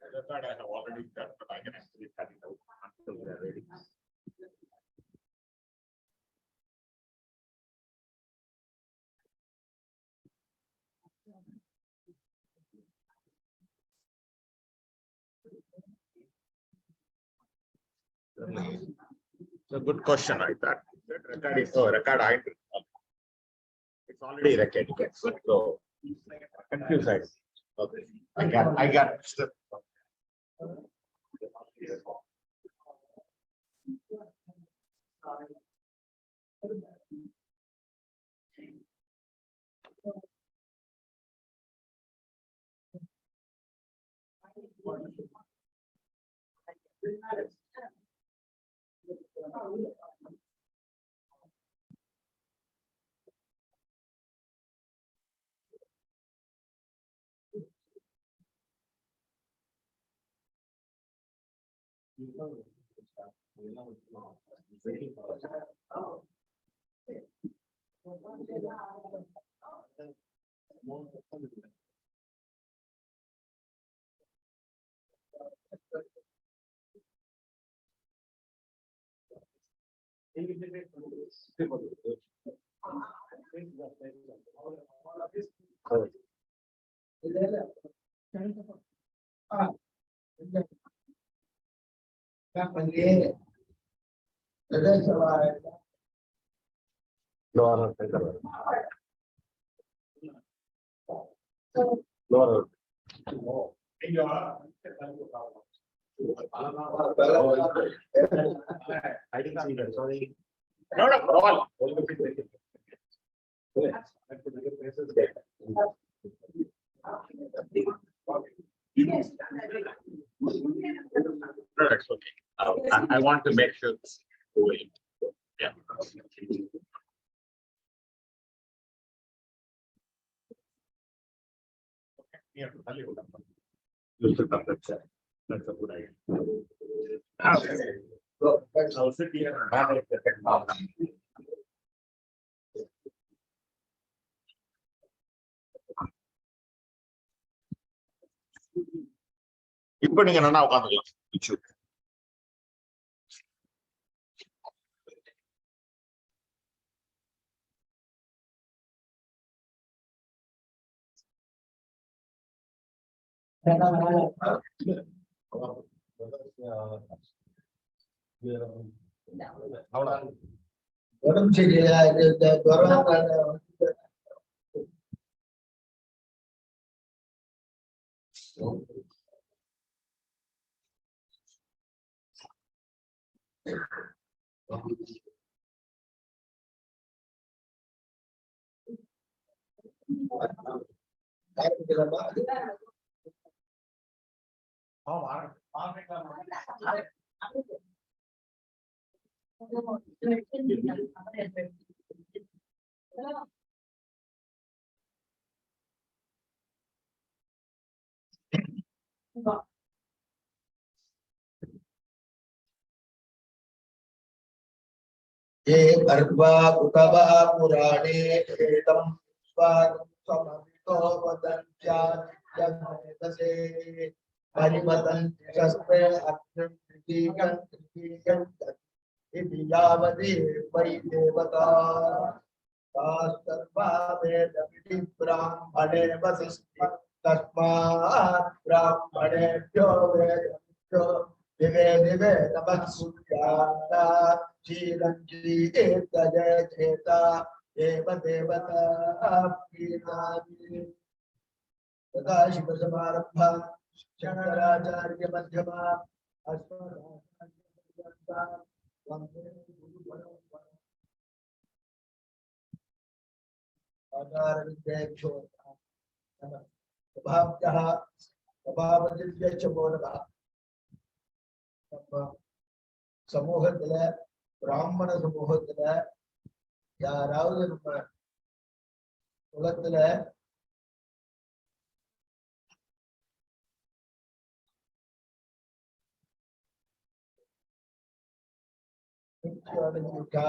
I thought I have already done, but I can actually cut it out until they are ready. It's a good question, I thought. Record is record. It's already recorded. So confused. Okay. I got it. I didn't see that. Sorry. No, all. That's okay. I want to make sure. Yeah. Yeah. That's a good idea. Okay. So I'll sit here and manage the technology. இப்போ நீங்க என்ன உட்காந்துக்கலாம். உடம்பு சரியில்லை ये पर्वा कुतवा पुराणे एतं स्वागतमतो वदन्त्यादसे परिवदन्ति शस्त्रे अग्निं त्रिगं इति यावति वै देवता तास्तर्वा वेदमिति ब्राह्मणे वसिष्ठि तस्मात् ब्राह्मणेभ्यो वेदेभ्यो दिवे दिवे नमः सूर्याता चेता एव देवता तथा शिव समारंभा शंकराचार्य मध्यमा समूहத்துல பிராமண சமூகத்துல யாராவது நம்ம குலத்துல அடைஞ்சிருக்கா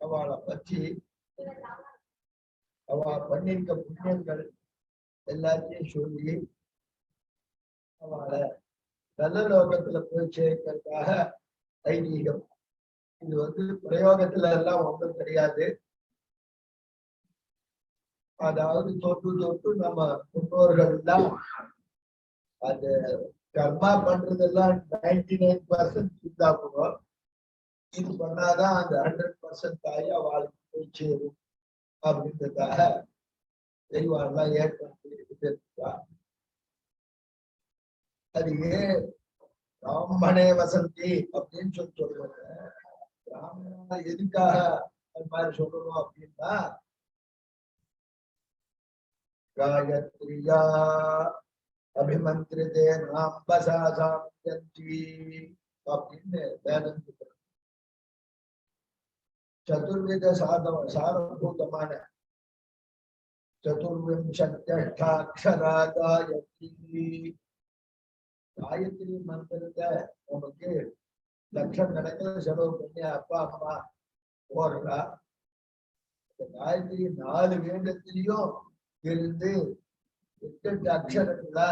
அவளை பற்றி அவ பண்ணிருக்க புண்ணியங்கள் எல்லாத்தையும் சொல்லி அவளை நல்ல லோகத்துல போய் சேர்க்கிறதுக்காக ஐதீகம். இது பிரயோகத்துல எல்லாம் ஒன்றும் கிடையாது. அதாவது தொட்டு நம்ம முன்னோர்கள் எல்லாம் அது கர்மா பண்றதெல்லாம் 99% சித்தாபுரம். இது பண்ணாதான் அந்த 100% தாயா வாழ்க்கை போய் சேரும் அப்படின்றதுக்காக தெளிவாரெல்லாம் ஏற்படுத்தி. அது ஏன் பிராமணே வசந்தி அப்படின்னு சொல்லுவாங்க. பிராமணன் எதுக்காக அது மாதிரி சொல்லணும் அப்படின்னா, காயத்ரியா அபிமந்திரிதே நாம்பசாசாந்தி அப்படின்னு வேதம். சதுர்வித சாரபூதமான சதுர்விம்சத்யஷ்டாட்சராகாயத்ரி காயத்ரி மந்திரத்தை நமக்கு லட்சக்கணக்கில் செலவு பண்ணி அப்பா அம்மா போடுறா. இந்த காயத்ரி 4 வேதத்திலையும் இருந்து 8 அக்ஷரங்களா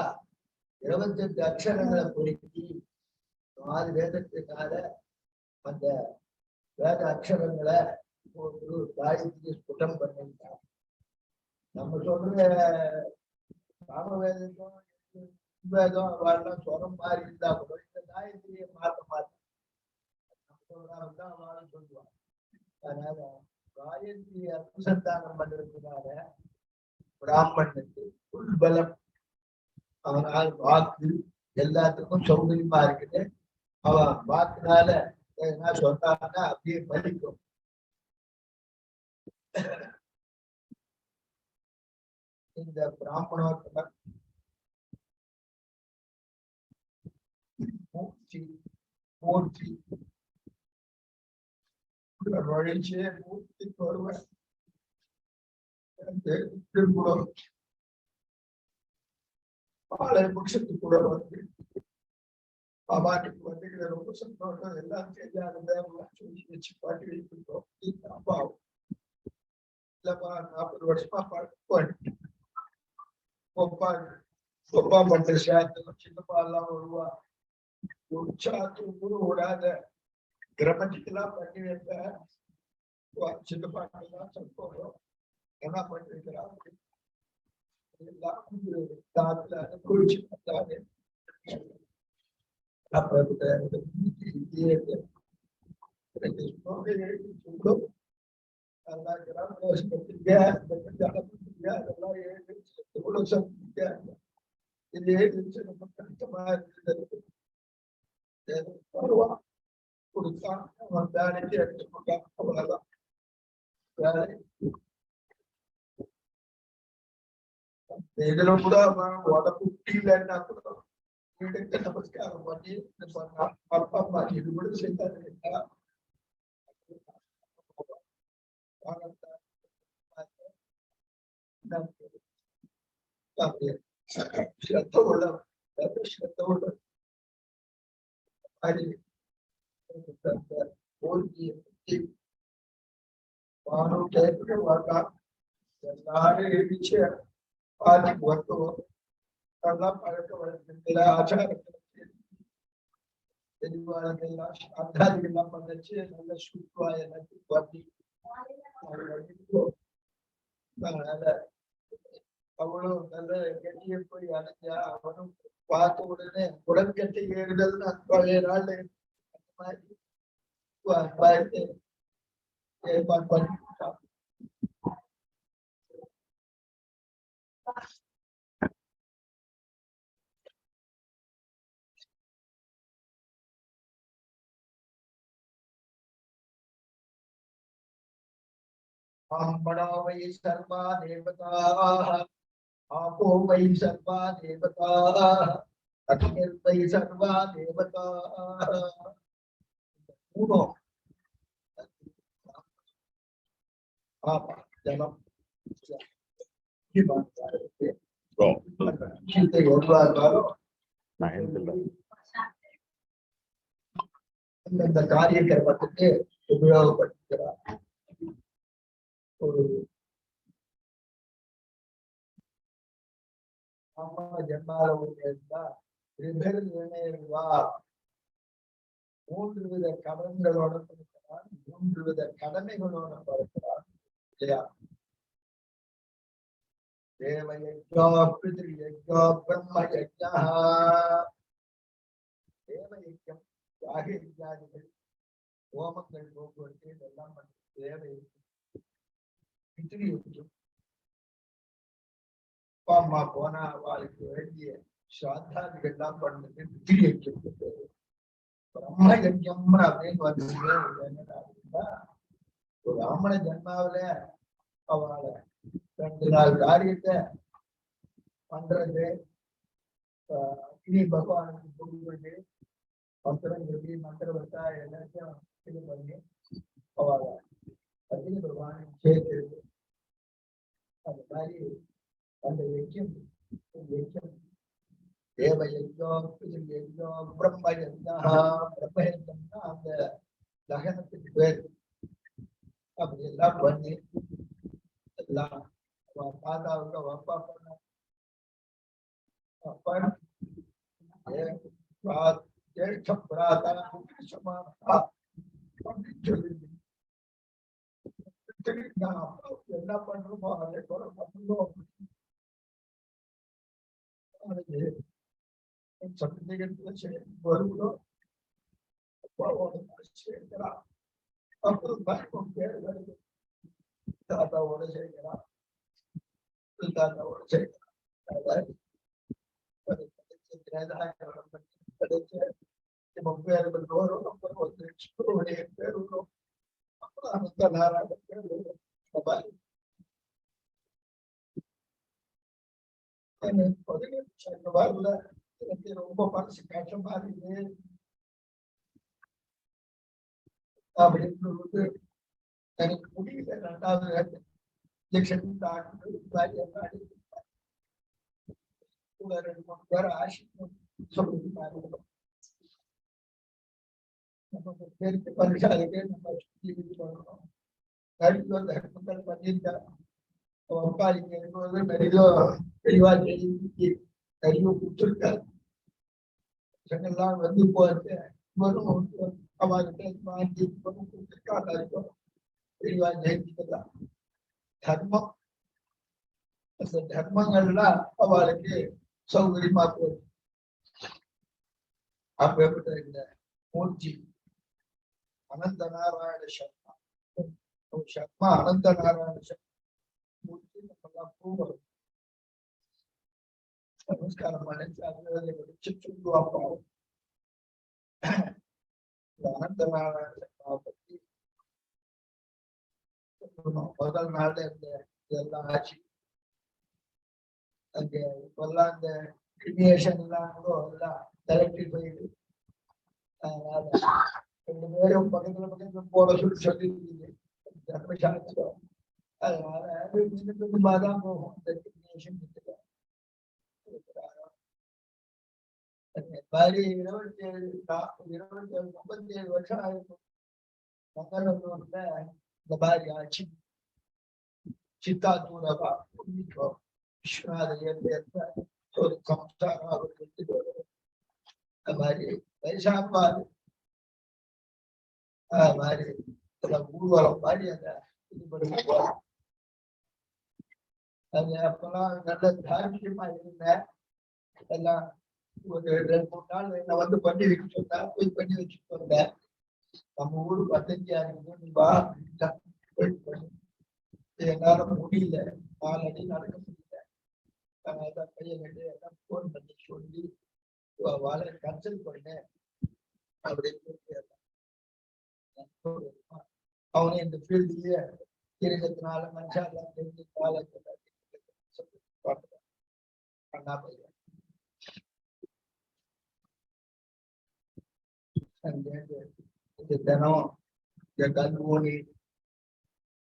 28 அக்ஷரங்களை பொறுக்கி 4 வேதத்தினால அந்த வேத அக்ஷரங்களை ஒரு காயத்ரி ஸ்புடம் பண்ணிட்டார். நம்ம சொல்ற சாமவேதம் வேதம் அவெல்லாம் சொரம் மாதிரி இருந்தா கூட இந்த காயத்ரியை மாற்ற மாட்டோம். நம்ம சொல்றாங்கதான் அவளும் சொல்லுவாங்க. அதனால காயத்ரி அனுசந்தானம் பண்றதுனால பிராமணனுக்கு உள்பலம், அவனால் வாக்கு எல்லாத்துக்கும் சௌகரியமா இருக்குது. அவன் வாக்குனால என்ன சொன்னாங்கன்னா அப்படியே பலிக்கும். இந்த பிராமணோத்தம மூர்த்தி மூர்த்தி வழிச்சே மூர்த்திக்கு ஒருவன் பாளைய புருஷத்துக்கு கூட பாபாட்டுக்கு ரொம்ப சந்தோஷம். எல்லாம் தெரியாத சொல்லி வச்சு பாட்டி வைக்கிறோம். அப்பாவும் இல்லப்பா 40 வருஷமா பாட்டு ஒப்பா பண்ற சேர்த்து சின்னப்பா எல்லாம் வருவா. உற்சாத்து கூட விடாத கிரமத்துக்கெல்லாம் பண்ணி வைப்ப. சின்னப்பாக்கெல்லாம் சந்தோஷம். என்ன பண்ணி வைக்கிறான் எல்லாம் தாத்துல குறிச்சு பார்த்தாரு. கொடுத்தான் அவன் வேலைக்கு எடுத்துக்கொண்டான். அவ்வளவுதான் வேலை. இதுல கூட உடம்பு முடியலன்னா கூட வீடுக்கு நமஸ்காரம் பண்ணி சொன்னான். அப்பா அம்மா இது கூட செய்தாரு. ஸ்ரத்த உள்ள ஸ்ரத்த உள்ள Bhanu கேட்டு வரா. எல்லாரும் எழுதிச்சு பாதிக்கு வருவோம். அதெல்லாம் பழக்க வழக்கத்துல ஆச்சாரத்துல தெளிவாளர்கள்லாம் அத்தாதிகள்லாம் பண்ணிச்சு. நல்ல சுற்றுவா எல்லாத்தையும் பண்ணி அதனால அவளும் நல்ல கட்டியை போய் அடைஞ்சா. அவனும் பார்த்த உடனே உடன்கட்டை ஏறுதல்னு பழைய நாள் அந்த மாதிரி ஏற்பாடு பண்ணி ब्राह्मणो वै सर्वा देवताः आपो वै सर्वा देवताः अग्निर्वै सर्वा देवताः मूनो आप जलम की बात कर रहे थे। शीते योद्धा करो இந்த காரியக்கிரமத்துக்கு உபயோகப்படுத்துகிறார். ஒரு அம்மா ஜென்மால இருந்தா மூன்று வித கடன்களோட பிறக்கிறான், மூன்று வித கடமைகளோட பிறக்கிறான் இல்லையா? தேவயஜ்ஞோ பித்ருயஜ்ஞோ பிரம்மயஜ்ஞா. தேவயஜ்ஞம், யாக யஜ்ஞாதிகள், ஹோமங்கள், போக்குவரத்து இதெல்லாம் பண்ண தேவயஜ்ஞம். பித்ருயஜ்ஞம், அப்பா அம்மா போனா அவளுக்கு வேண்டிய ஸ்ராத்தாதிகள் எல்லாம் பண்ணது பித்ருயஜ்ஞம். பிரம்ம யஜ்ஞம் அப்படின்னு வந்து என்னடா, ஒரு ராமண ஜன்மாவில அவளை 2 நாள் காரியத்தை பண்றது, அக்னி பகவானுக்கு கொடுக்குறது, மந்திரம் சொல்லி மந்திரவத்தா எல்லாத்தையும் இது பண்ணி அவளை அக்னி பகவானுக்கு சேர்க்கிறது. அந்த மாதிரி அந்த யஜ்யம் தேவ யஜ்யம், யஜ்யம், பிரம்ம யஜ்யம். பிரம்ம யஜ்யம்னா அந்த தகனத்துக்கு பேர். அப்படி எல்லாம் பண்ணி எல்லாம் தாத்தாவுக்கு அப்பா பண்ண என்ன பண்றோமோ அதை கூட பண்ணுவோம். வருகிறோம் அப்புறம் பயணம் பேர் வருது. தாத்தாவோட சேர்க்கிறான், தாத்தாவோட சேர்க்கிறான். எனக்கு ரொம்ப மனசு கஷ்டமா இருக்குது அப்படின்னு எனக்கு முடியல. 2வது இன்ஜெக்ஷன் டாக்டர் 2-3 பேர் ஆசிரியர் சொல்லிருக்காங்க. நமக்கு தெரிஞ்ச பரிசாலையே நம்ம பண்ணணும். தர்மங்கள் பண்ணியிருக்காங்க. அப்பா இங்க இருக்கும்போது நிறைய தெளிவா நிறைய கொடுத்துருக்காரு. எல்லாம் வந்து போச்சு வரும் அவர்கிட்ட வாங்கி கொடுத்துருக்காங்க. தெளிவா ஜெயிச்சுக்கலாம். தர்மம், அந்த தர்மங்கள்லாம் அவளுக்கு சௌகரியமா போகுது. அப்பேற்பட்ட இந்த மூர்த்தி அனந்த நாராயண சர்மா, சர்மா அனந்த நாராயண சர்மா மூர்த்தி நம்மெல்லாம் கூறும். நமஸ்காரம் பண்ணிச்சு சொல்லுவாங்க. இந்த அனந்த நாராயண சர்மா பத்தி முதல் நாள் இந்த இதெல்லாம் ஆச்சு. அங்க இப்பெல்லாம் இந்த கிரிமினேஷன் எல்லாம் எல்லாம் எலக்ட்ரிக் போயிடு. அதனால 2 பேரும் பக்கத்துல போட சொல்லி தர்மசாஸ்திரம். அதனால தான் போகும் இந்த கிரிமினேஷன். 27 வருஷம் ஆயிருக்கும் மங்களூர்ல இந்த மாதிரி ஆட்சி. சித்தாத்தூரவா விஸ்வநாதர் ஒரு சம்ஸ்காரம் அவர் எடுத்துட்டு வருவார். அது மாதிரி வைசாம்பாது அது மாதிரி ஊர்வலம் மாதிரி அந்த இது பண்ணுவோம். அது அப்பெல்லாம் நல்ல தார்மீகமா இருந்தேன். எல்லாம் ஒரு 2-3 நாள் என்ன வந்து பண்ணி வைக்க சொன்னா போய் பண்ணி வச்சுட்டு வந்தேன். நம்ம ஊரு 15 நீ வா போயிட்டு பண்ணி. என்னால முடியல, 4 அடி நடக்க முடியல. அதான் பையன் எல்லாம் போன் பண்ணி சொல்லி வாழ கன்சல்ட் பண்ணேன் அப்படின்னு சொல்லி அவனே இந்த ஃபீல்ட்லயே இருக்கிறதுனால மனுஷாலாம் தெரிஞ்சு பண்ணா பையன். தினம் இந்த கல்வி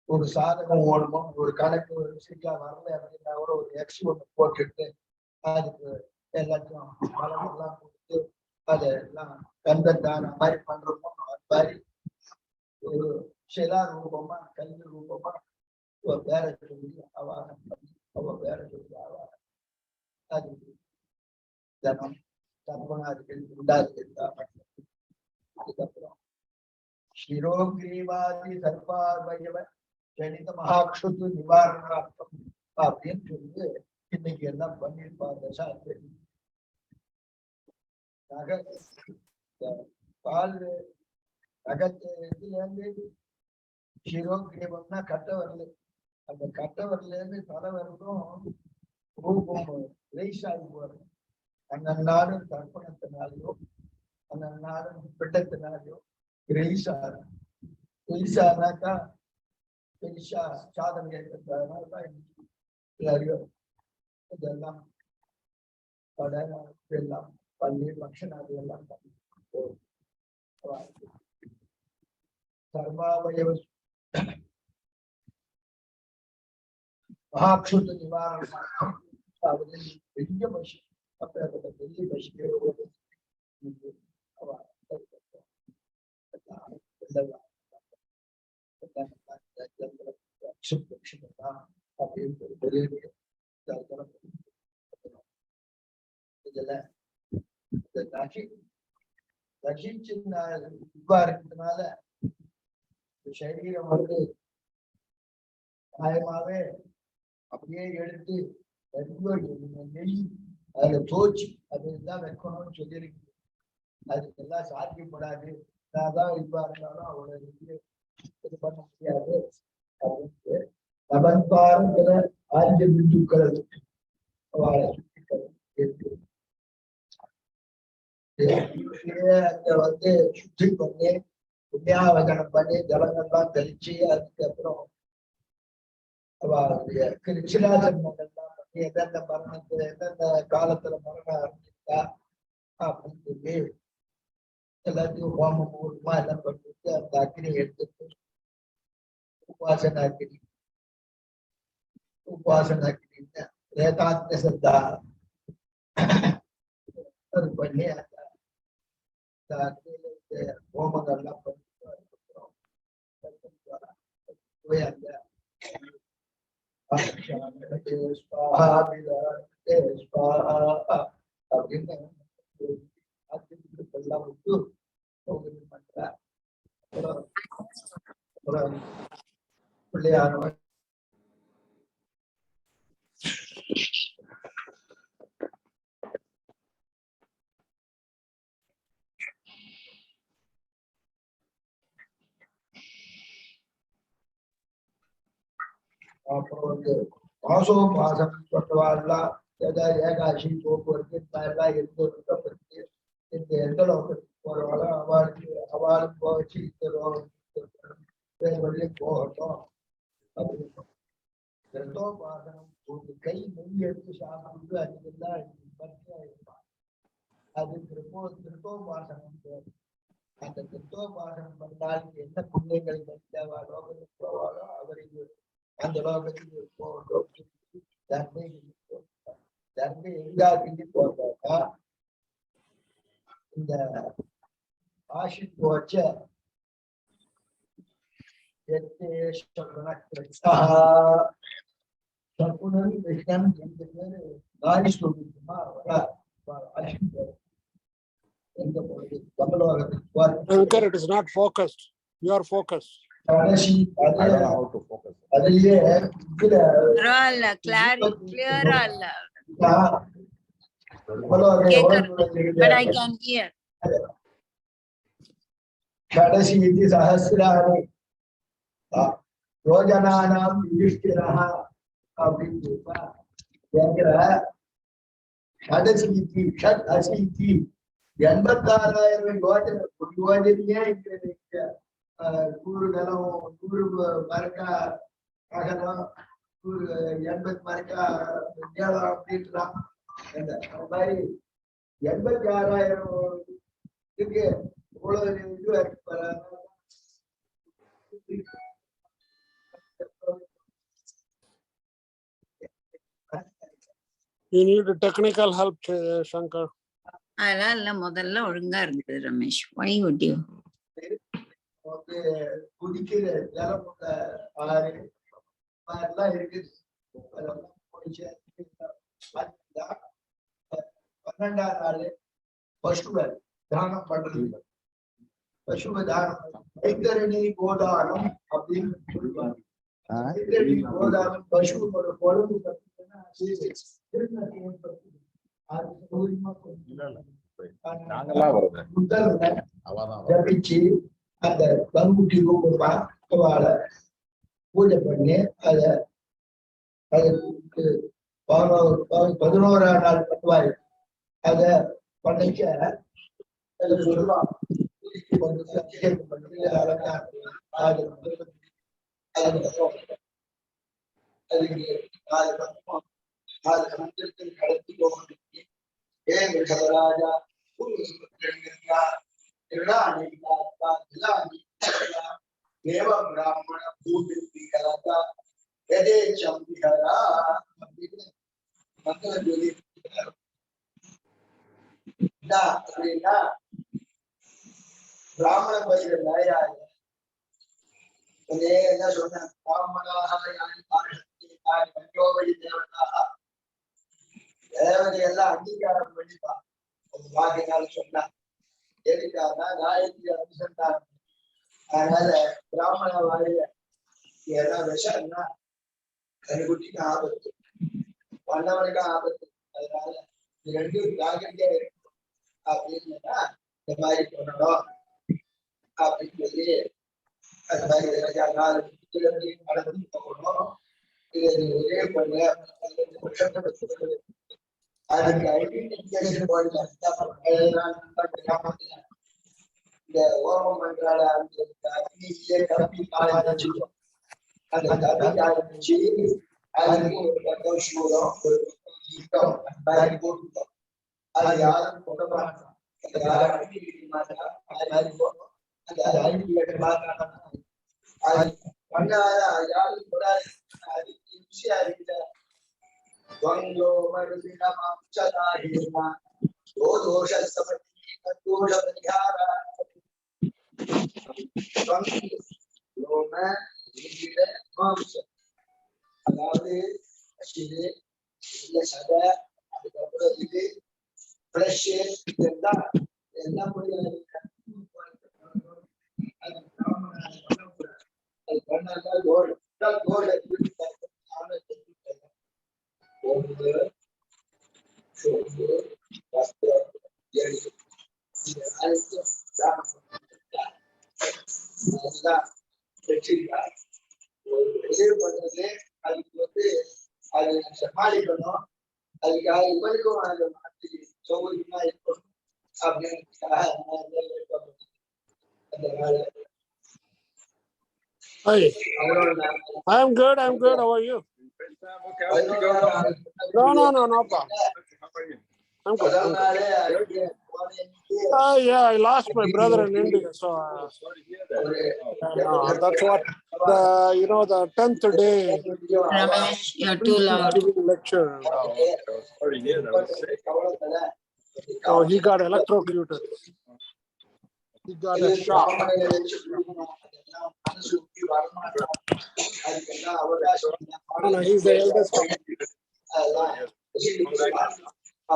ஒரு சாதகம் ஓடணும், ஒரு கணக்கு சரியா வரல அப்படின்னா கூட ஒரு எக்ஸ் ஒன்று போட்டுட்டு அதுக்கு எல்லாத்தையும் பலமெல்லாம் கொடுத்து அதெல்லாம் கந்தத்தான மாதிரி பண்றோமோ அது மாதிரி ஒரு சிலா ரூபமா கல்வி ரூபமா வேற சொல்லி அவாகம் பண்ணி வேற சொல்லி அவாகம் அது தினம் தர்ம அதுக்கப்புறம் சிரோகிரீவாதி சர்பாபயவ ஜனித மகாக்ஷுத்து நிவாரணார்த்தம் அப்படின்னு சொல்லி இன்னைக்கு எல்லாம் பண்ணியிருப்பாங்க சாஸ்திரி. பால் நகத்து இதுலேருந்து சிரோகிரீவம்னா கட்ட வரல, அந்த கட்ட வரல இருந்து தலை வரலும் ரூபம் ரைஸாகி போறது. அந்நாடும் தர்ப்பணத்தினாலேயோ அந்நாடும் பிட்டத்தினாலேயோ ரைஸானாக்கா பெரிசா சாதனை ஏற்பட்டதுனாலதான் இதெல்லாம் எல்லாம் பன்னீர் பக்ஷனாதி எல்லாம் சர்வாவயவ மகாக்ஷுத்த நிவாரணம் பெரிய பசி. அப்பேற்பட்ட பெரிய பசிக்கு இருக்கிறதுனால சரீரம் வந்து நியாயமாவே அப்படியே எடுத்து நெய் அதுல தோச்சு அதுதான் வைக்கணும்னு சொல்லியிருக்கு. அதுக்கெல்லாம் சாத்தியப்படாது. நான் தான் இப்பா இருந்தாலும் அவளை இது பண்ண முடியாது அப்படின்ட்டு நபன்பாரங்கிற ஆஞ்ச பிந்துக்களை அவளை சுத்தி அங்க வந்து சுத்தி பண்ணி புண்ணியாவகனம் பண்ணி ஜலங்கள்லாம் தெளிச்சு அதுக்கப்புறம் அவளுடைய கிருச்சிராஜன்மங்கள்லாம் பண்ணி எந்தெந்த மரணத்துல எந்தெந்த காலத்துல மரணம் ஆரம்பிச்சா அப்படின்னு சொல்லி எல்லாத்தையும் ஹோமம் ஊர்மா எல்லாம் பண்ணிட்டு அந்த அக்னி எடுத்துட்டு உபாசன அக்னின்னு ஏதாத்ம சத்தா அது பண்ணி அந்த அக்னியில ஹோமங்கள்லாம் பண்ணிட்டு அதுக்கப்புறம் போய் அந்த அப்படின்னு எல்லாம் விட்டு பண்ற பிள்ளையானவன் அப்புறம் வந்து மாசோபாசம் பண்றவாள்லாம் ஏதாவது ஏகாட்சி போக்குவரத்து எல்லாம் இருந்து இந்த எந்த லோகத்துக்கு போறவாளோ அவளுக்கு போச்சு இந்த லோகத்துக்கு வழியும் போகட்டும் அப்படின்னு கிருத்தோபாசனம் ஒரு கை நெய் எடுத்து சாப்பிட்டு அதுக்கெல்லாம் பக்தியா இருப்பான். அது கிருத்தோபாசனம் பேர். அந்த கிருத்தோபாசனம் பண்ணால் என்ன புண்ணியங்கள் கிடைத்தவா லோகத்துக்கு போவாளோ அவருக்கு அந்த லோகத்துக்கு போகட்டும். தர்மை எங்காக்கிட்டு போட்டாக்கா இந்த ஆஷிக்கு வச்ச சகுனன் கிருஷ்ணன் 2 பேரு காரி சொல்லிட்டுமா எங்க போகுது தமிழகத்துக்கு. It is not focused. You are focused. கடைசி அதுலயே clear but I can hear. கடைசி இது சஹஸ்ராணி யோஜனானாம் யுதிஷ்டிரஹ அப்படின்னு என்கிற கடைசி ஷட் அசீதி 86,000 யோஜனை யோஜனையே இங்க 100 நிலம் 100 மரக்கா அகலம் 80 மரக்கா நீளம் அப்படின்றான். அந்த மாதிரி 86,000 இருக்கு. இவ்வளவு இதுவா இருக்கு. You need a technical help, Shankar. அதெல்லாம் முதல்ல ஒழுங்கா இருக்குது ரமேஷ். Why would you? குதிக்கிற ஜலம் ஆறு மாதிரிலாம் இருக்குது. 12ஆம் நாள் ஃபர்ஸ்ட் தானம் பண்றது. பசுவை தானம் கைத்தரணி கோதானம் அப்படின்னு சொல்லுவாங்க. கைத்தரணி கோதானம் பசுவோட குழம்பு பார்த்தீங்கன்னா ஜபிச்சு அந்த பங்குட்டி ரூபமா பூஜை பண்ணி அத அதுக்கு 11ஆம் நாள் பண்ணுவாரு. அத பண்ணிக்க சொல்லுவாங்க. கடத்தி போக தேவ பிராமண பூமி கலந்தா எதேச்சம் விஹரா அப்படின்னு மக்கள் சொல்லி அப்படின்னா பிராமண பயிர் நயாய என்ன சொன்னேன். பிராமணாக தேவதை எல்லாம் அங்கீகாரம் பண்ணிப்பான். வாக்கினால சொன்னா எதுக்காக நாயகி அனுசந்தானம். அதனால பிராமண வாயில ஏதாவது விஷம்னா கருகுட்டிக்கு ஆபத்து, வல்லவனுக்கு ஆபத்து. அதனால ரெண்டும் ஜாகிரதையா இருக்கும் அப்படின்னா இந்த மாதிரி பண்ணணும் அப்படின்னு சொல்லி அது மாதிரி நடந்து போகணும். இது ஒரே பண்ண அதுக்கு ஐடென்டிஃபிகேஷன் இந்த ஓமம் பண்றால அக்னியிலே கப்பி காய்ச்சிடும். அந்த கப்பி காய்ச்சி அதுக்கு ஒரு பக்கம் சூடம் ஒரு யுத்தம் மாதிரி போட்டுட்டோம். அது யாரும் கொண்ட மாட்டான், யாரும் அடிக்க மாட்டா. அது மாதிரி போட்டோம். அந்த அடிக்க மாட்டாங்க. அது பண்ணாத யாரும் கூடாது. அதுக்கு ருசியா இருக்கிற द्वंद्वो मरुदिनमांशदाहिना दो दोष समति दोष परिहारा द्वंद्वो में विविध मांस அதாவது இது இல்ல சதை அதுக்கப்புறம் இது ஃப்ரெஷ் இதெல்லாம் என்ன பண்ணாங்க. அது பண்ணாங்க கோல்டு கோல்டு அதுக்கு வந்து அது சமாளிக்கணும். அதுக்காக இவருக்கும் சௌகரியமா இருக்கணும் அப்படின்றதுக்காக அந்த நாள். Hi, I'm good. I'm good. How are you? No problem. I'm good. Yeah, I lost my brother in India, so that's what the 10th day. Ramesh, you're too loud. Lecture. So he got electrocuted. He got a shock. No, he's the eldest one. I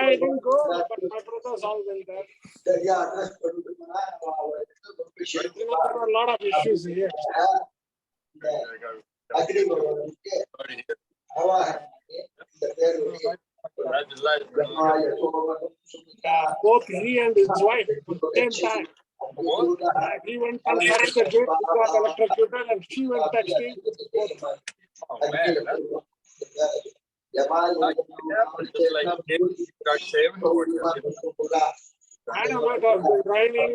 didn't go, but my brothers all went there. There are a lot of issues here. Both he and his wife at the same time. He went and carried the gate, he got electrocuted, and she went texting. I don't know about the training.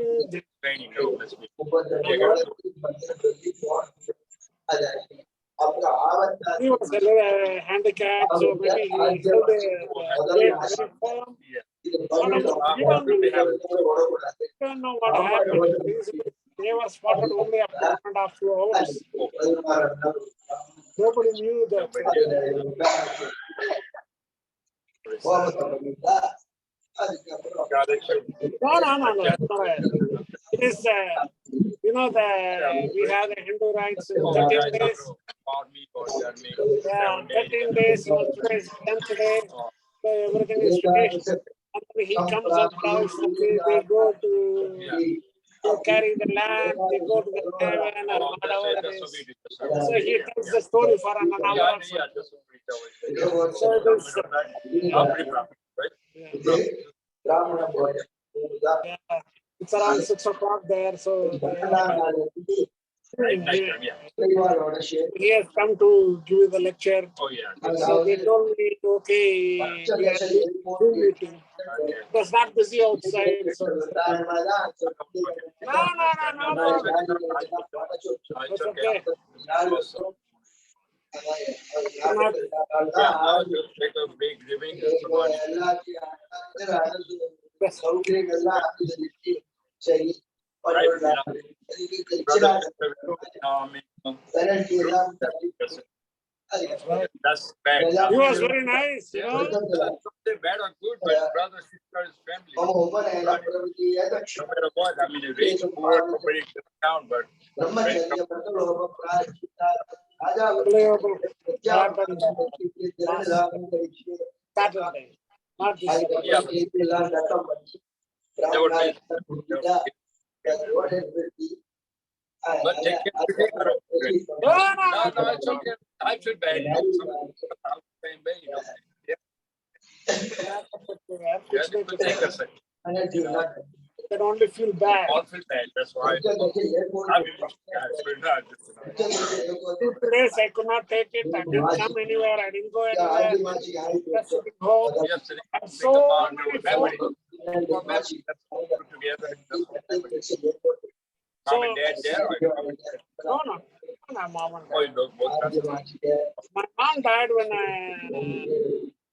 He was handicapped, so maybe he held the gate very firm. We don't know what happened. They were spotted only after 1.5 to 2 hours. Nobody knew that. No. It is, we have the Hindu rites in 13 days. Yeah, 13 days. Today is 10th day. So everything is finished. And then he comes up, tells, okay, they go to carry the land, they go to the heaven or whatever it is. So he tells the story for an hour. So it is, it's around 6 o'clock there. So he has come to give you the lecture. So they told me, okay, we are Zoom meeting. It was not busy outside. So no. It's okay. That's bad. He was very nice, you know. Bad or good, but brother, sisters, family. No matter what, I mean, rich, poor, nobody can count, but Unbelievable. Happened last Saturday, not this Saturday. they were nice. But take care of it. No, It's okay. I feel bad. You know, I'm saying bad, you know. They only feel bad. All feel bad. That's why. 2 days I could not take it. I didn't come anywhere. I didn't go anywhere. Just sitting home. And so many food. Mom and dad there? No, mom and Oh, dad. you both passed away. My mom died when I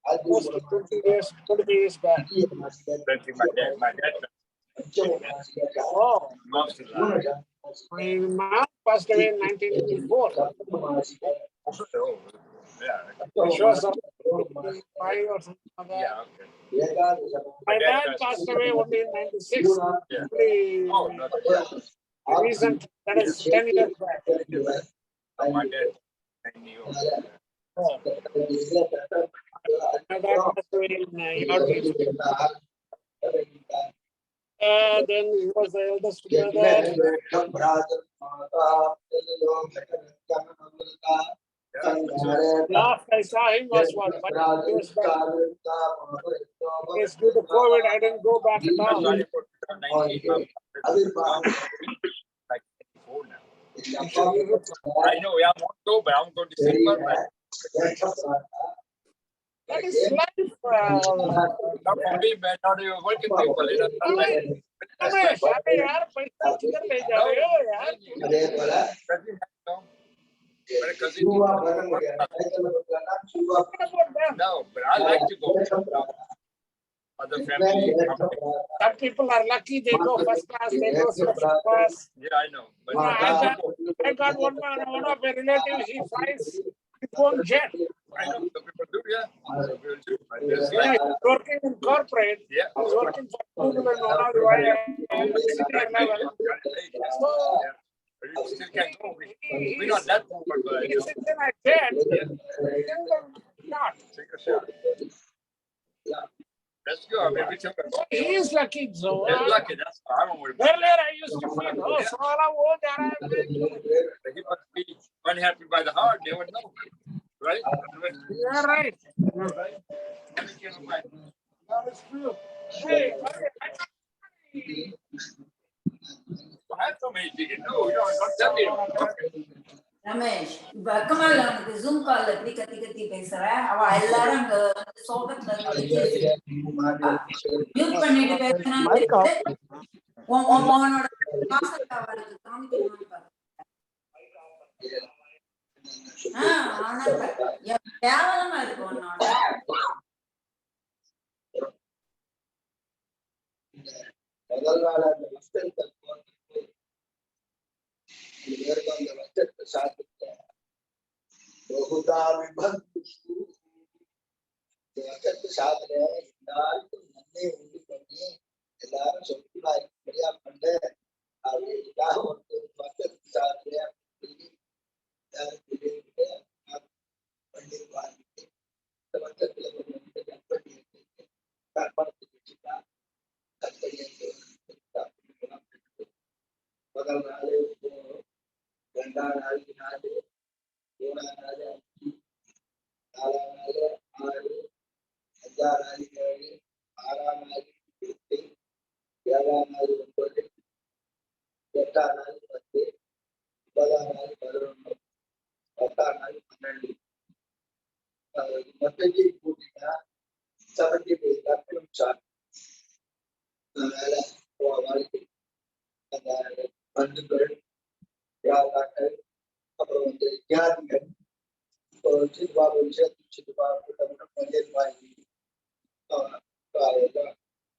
almost 20 years back. My dad. Oh, Mom's still alive. my mom passed away in 1984. Oh, yeah. She was 5 or something like that. Yeah, okay. My dad passed away only in 96. Yeah. Oh, no, recent, that is 10 years back. my dad. I knew. Oh. My dad passed away in Eulogy. Then he was the eldest brother. Last I saw him was what, 5 years back. Yes, due to COVID, I didn't go back at all. Like 4 now. I know, yeah, I'm going but I'm going to December. That is life. Not for me, man. Not even working people. You know, Ramesh अबे यार पैसा किधर ले जा रहे हो यार मेरे cousin no, but I like to go. Other family. Some people are lucky, they go first class, they go special class. Yeah, I know. But I got one of my relatives, he flies his own jet. I know some people do, yeah. Some people do. But it's Yeah, like, he's working in corporate. yeah. He's working for Google and one of the senior level. So, Yeah. But you still can't go. We're not that forward, but he sits in a jet. Not. take a shot. That's good. I mean, we took a He is lucky, so. That's lucky. That's why I don't worry about it. Earlier, I used to feel, oh, Sala, oh, there I am. He must be unhappy by the heart. They would know. Right? You're right. That is true. Hey, I have so many tickets. No, you don't tell me. Ramesh இப்ப அக்கமால உனக்கு zoom கால்ல எப்படி கத்தி கத்தி பேசுற அவ எல்லாரும் அங்க சோகத்துல மியூட் பண்ணிட்டு பேசுறான்னு உன்னோட பாசத்தை அவளுக்கு காமிக்கணும்னு பாரு. ஆனா கேவலமா இருக்கும் உன்னோட बहुधा विभक्तिषु साधने எல்லாருக்கும் நன்மை உண்டு பண்ணி எல்லாரும் சொத்துனா இப்படியா பண்ண அப்படிக்காக ஒரு வக்கத்து சாதனையா பண்ணிருவாங்க இந்த வக்கத்துல பண்ணி 4 நாளைக்கு 4, 3ஆம் நாள் 5, 4ஆம் நாள் 6, 5ஆம் நாள் 7, 6ஆம் நாள் 8, 7ஆம் நாள் 9, 8ஆம் நாள் 10, 9ஆம் நாள் 11, 10ஆம் நாள் 12. மொத்தத்தை கூட்டினா 70 days கற்பனம் சார். அதனால வாழ்க்கை அந்த பந்துகள், வியாபாரங்கள், அப்புறம் வியாதிகள், சிறுபாபு விஷயத்து சிறுபாபு மஞ்சள் வாங்கி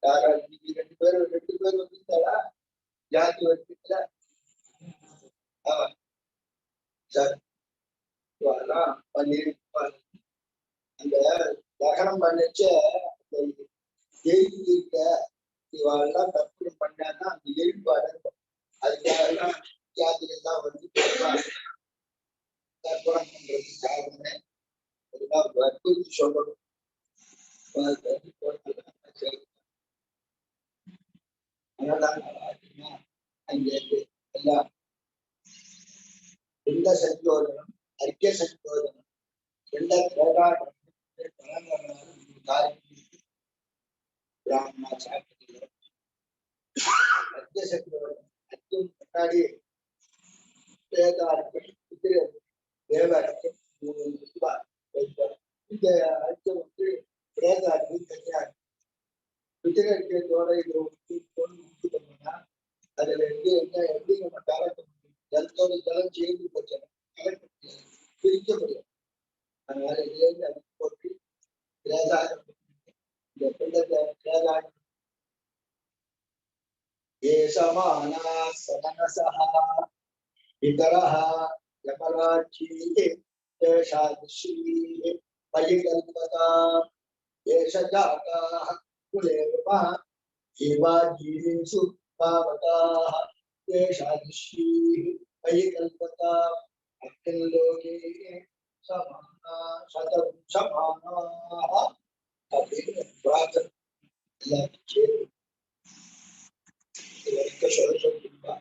யாராவது 2 பேர் வந்துட்டாரா ஜாதி வந்துட்டா சார் பண்ணிருப்பாங்க. அந்த தகனம் பண்ணிச்ச எழுதி இருக்க இவாள்லாம் தப்பு பண்ணான்னா அந்த எழுப்பாடு அதுக்காகலாம் ஜாதிகள்லாம் வந்து தர்ப்பணம் பண்றது காரணமே அதெல்லாம் வற்புறுத்தி சொல்லணும். அங்கே எல்லாம் எந்த சஞ்சோதனம் ஐக்கிய சஞ்சோதனம் எந்த போராட்டம் பிராமணா சாப்பிட்டு ஐக்கிய சஞ்சோதனம் அச்சும் முன்னாடி வேதார்த்தம் தேவார்த்தம் 3 வைப்பார். இந்த அச்சம் வேதார்த்தம் தனியாக விஜயத்தோட இது பண்ணா அதுல எப்படி நம்ம கலக்க முடியும்? ஜலத்தோட ஜலம் சேர்ந்து போச்சு கலக்க முடியாது, பிரிக்க முடியாது. அதனால இதுலேருந்து அது போட்டு வேதாகம் இந்த வேதாகம் ஏசமானா சமனசா இதரஹ யமராஜி ஏஷாதிஸ்ரீ பயிகல்பதா ஏஷஜாதாஹ குலேவா ஏவாஜீஷு பாவதாஹ ஏஷாதிஸ்ரீ பயிகல்பதா அக்கில்லோகே சமானா சதம் சமானாஹ அப்படின்னு பிரார்த்தனை எல்லாரும் சேர்ந்து சொல்லுவா.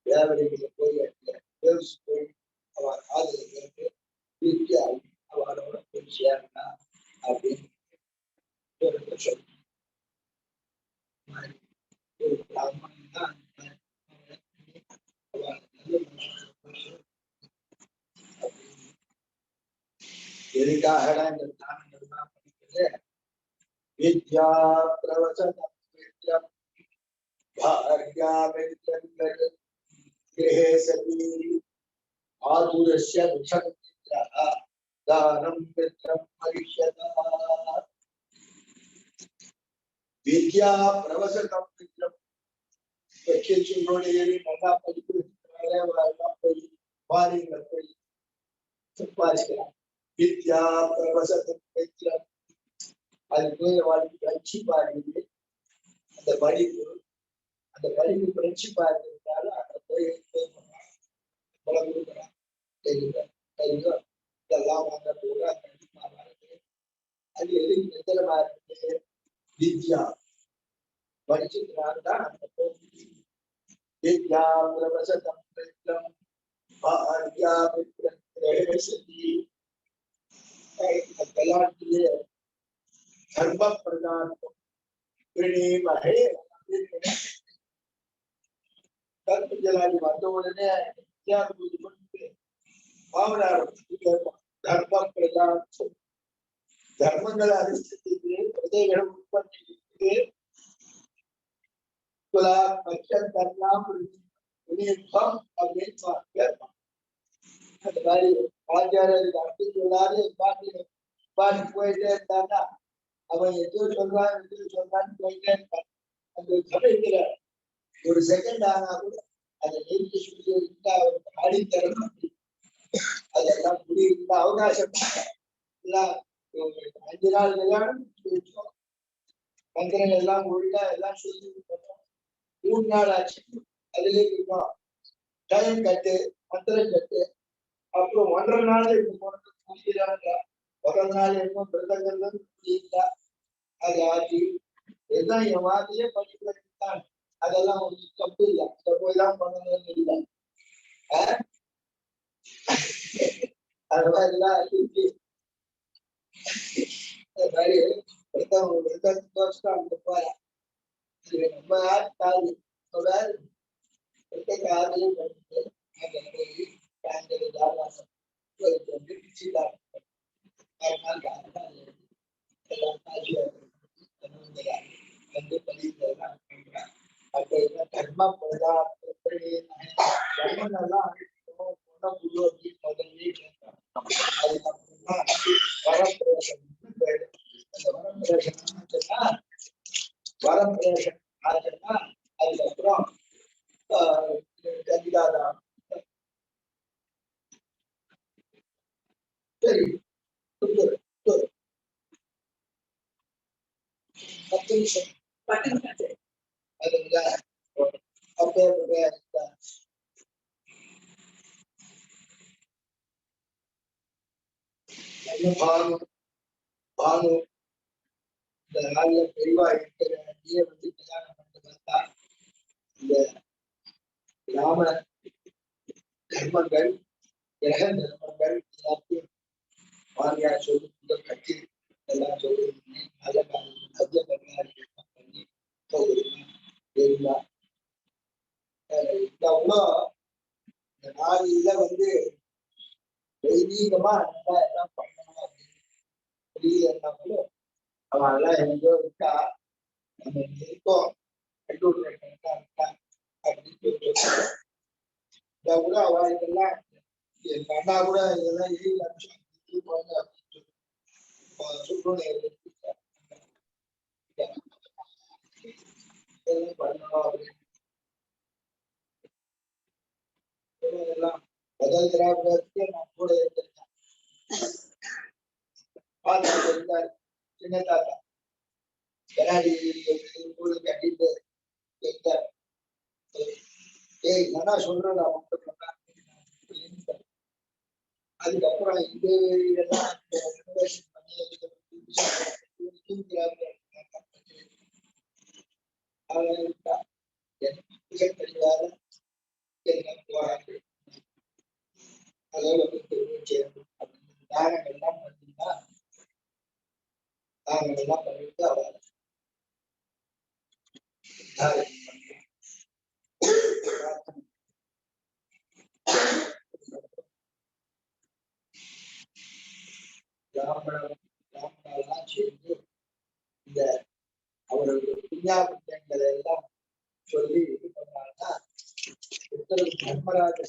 தேவதைகளை போய் போய் அவ காதலை கேட்டு திருப்பி அவளோட போய் சேரனா அப்படின்னு சொல்லு. ஒரு பிராமணன் தான் எதுக்காக இந்த தானங்கள்லாம் படிக்கிறது? வித்யா பிரவசனம் भार्यामित्रं गृहे सती आतुरस्य विषमित्रः दानं मित्रं परिष्यतः विद्या प्रवसतं मित्रं बच्चे நல்லா படிப்பு போய் பாரிங்க போய் சம்பாதிக்கலாம். வித்யா பிரவசனம் மித்ரம் அது போய் வாழ்க்கை அச்சு பாருங்க. அந்த படிப்பு புரட்சி பார்க்கிறதுனால அந்த கோயில் பலம் கொடுக்கலாம். இதெல்லாம் வாங்க போக அது எதுக்கு நிச்சயமா இருக்கு? வித்யா படிச்சதுனால்தான் அந்த கோயில் வித்யா பிரவசனம் மித்ரம் பாரியா மித்ரம் கல்யாணத்திலே தர்ம பிரதானம் பிரணீமகே கற்பஜலாடி வந்த உடனே தர்ம பிரதானம் தர்மங்களை அனுஷ்டித்து பிரஜைகளை உற்பத்தி அப்படின்னு கேட்பான். அந்த மாதிரி ஆச்சாரியருக்கு அப்படி சொல்லாது பாட்டு போயிட்டே இருந்தான்னா அவன் எதோ சொல்றான்னு போயிட்டே இருப்பான். அந்த சபையில ஒரு செகண்ட் ஆனா கூட அதை நிறுத்தி சொல்லி அவருக்கு ஆடித்தரணும். அதெல்லாம் முடிவு அவகாசம் எல்லாம் 5 நாள் கல்யாணம் மந்திரங்கள் எல்லாம் ஒழுங்கா எல்லாம் சொல்லி 3 நாள் ஆச்சு. அதுலேயே இருக்கோம் டைம் கட்டு மந்திரம் கட்டு. அப்புறம் 1.5 நாள் முடிக்கிறாங்க. 1 நாள் என்ன பிரதங்கள் முடியல. அது ஆச்சு எல்லாம் என் வார்த்தையே படிக்கிறான். அதெல்லாம் தப்பு இல்லை. இதை போய் தான் பண்ணணும்னு இல்லை. அது மாதிரிலாம் இருக்கு. அது மாதிரி சந்தோஷம் அங்க போற நம்ம காது காதையும் பண்ணிட்டு அங்க போய் சாயந்தரம் தாராசம் வந்து பிடிச்சிட்டாங்க. எல்லாம் காட்சியாக வந்து பதிவுலாம் பண்றாங்க. அப்ப என்ன கர்மா போலாம் கர்மனெல்லாம் புது அப்படின்னு முதல்ல கேட்கறாங்க. அதுக்கப்புறமா வரப்பிரவேசம் அந்த வரப்பிரவேசம் ஆச்சுன்னா வரப்பிரவேசம் ஆச்சுன்னா அதுக்கப்புறம் கதிகாரம் சரி 10 நிமிஷம் அதுல அப்படியே பானு பானு இந்த நாள்ல பெரிவா இருக்கிற வந்து கல்யாணம் பண்ணிட்டு வந்தா இந்த கிராம தர்மங்கள் கிரக தர்மங்கள் எல்லாத்தையும் மாமியார் சொல்லி கட்சி எல்லாம் சொல்லி நல்ல மத்திய கன்னியாரிகள் பண்ணி இருந்தா இந்த உலகம் இந்த நாளில வந்து தெய்வீகமா நல்லா எல்லாம் பண்ணணும் அப்படின்னு தெரியலன்னா கூட அவன் எல்லாம் எங்கோ இருக்கா நம்ம இருக்கோம் இருக்கா அப்படின்னு இந்த கூட அவளுக்கெல்லாம் என் அண்ணா கூட இதெல்லாம் எழுதி அனுப்பிச்சு பண்ணணும் அப்படின்னு முதல் திராவிடத்துக்கு நான் கூட இருந்திருக்கேன். சின்ன தாத்தா கண்ணாடி கட்டிட்டு ஏய் நல்லா சொல்றா அதுக்கப்புறம் இந்த இதெல்லாம் படிவார போராடு அதோட தானம் எல்லாம் பண்ணீங்கன்னா தானம் எல்லாம் பண்ணிட்டு அவ பிராமணெல்லாம் சேர்ந்து இந்த அவருடைய புண்ணியாபுண்ணியங்களை எல்லாம் சொல்லி இது பண்ணாங்கன்னா தர்மராஜ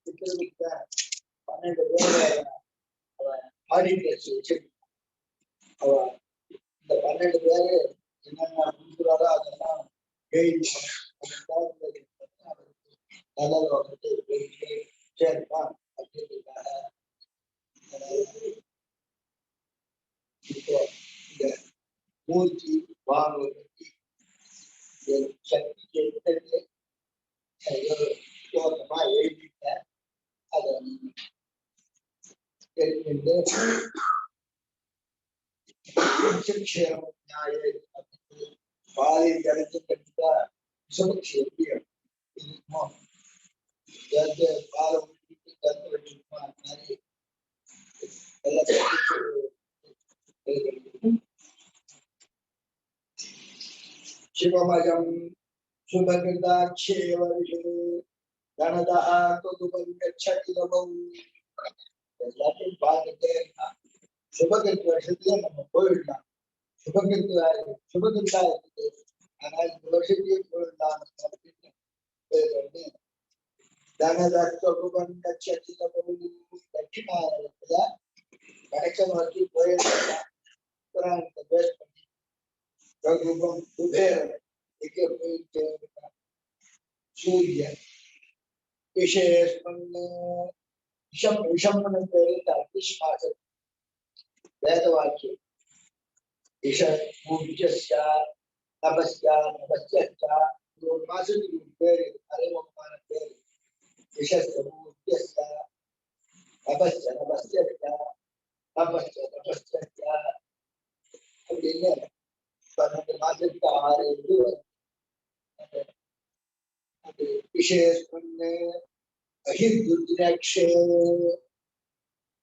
சித்திரவித்த 12 பேர் ஆடிட்டர்ஸ் வச்சு அவ இந்த 12 பேரு என்னென்ன கொடுக்குறாரோ அதெல்லாம் எழுதி நல்லது வந்துட்டு சேர்ப்பான் அப்படிங்கிறதுக்காக இப்போ இந்த மூர்த்தி பானுமதி சக்தி கேட்கறது தோட்டமா எழுதிட்டேன் அதை தெரிஞ்சுட்டு பாதை கிடைச்சு கண்டிப்பா சுமக்ஷி எப்படி இருக்குமோ பாதை கருத்து வச்சிருக்கோம் அந்த மாதிரி சிவமயம் சுபகிருதாட்சேவ கணதா தொகுபங்கச்சதிலமௌ எல்லாத்தையும் பார்த்துட்டே இருந்தான். சுபகிருத்து வருஷத்துல நம்ம போயிடலாம். சுபகிருத்தா இருக்குது. ஆனால் இந்த வருஷத்தையே போயிடலாம் அப்படின்னு தனதா தொகுபங்கச்சதிலமௌ தட்சிணாயனத்துல கடைக்க நோக்கி போயிடலாம். பேஸ் பண்ணி ரகுபம் குபேரன் எங்கே போயிட்டு இருக்கான். சூரியன் விஷம்னு பேரு அக்னிஷ்மாசம் வேத வாக்கியம் பூஜ்யா நபஸ்யா நபஸ்யா ஒரு மாசத்துக்கு பேரு அரைமுகமான பேரு விஷூஜ்யா நபஸ்ய நபஸ்யா நபஸ்ய நபஸ்யா அப்படின்னு 12 மாசத்துக்கு 6 இது அது விசேஷம் அஹிர்துத்ராட்சே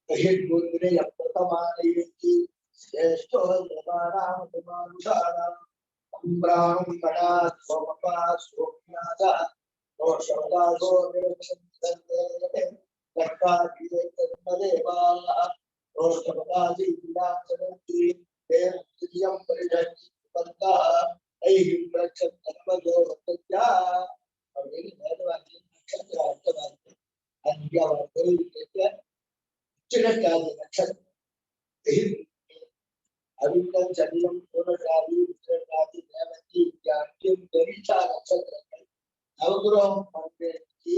बहिर्भूतिरयप्रतमानयन्ति श्रेष्ठो देवानां विमानुषाणाम् अम्ब्राणं कणात् सोमपा सोम्यासः दोषवदासो निर्वसन्ते लक्कादिदेवाः दोषवदासि विलासन्ति देवप्रियं परिधन्ति बन्धः ऐहिं प्रक्षन्तनमजो वक्त्या அப்படின்னு வேதவாக்கியம் நட்சத்திர அர்த்தவாக்கியம் அங்கே அவர் தெரிவிக்க உச்சிரக்காதி நட்சத்திரம் அருண்டம் சந்திரம் பூர்ணகாதி உச்சிரக்காதி தேவந்தி அங்கியம் பெரிசா நட்சத்திரங்கள் நவகிரகம் பண்பேற்றி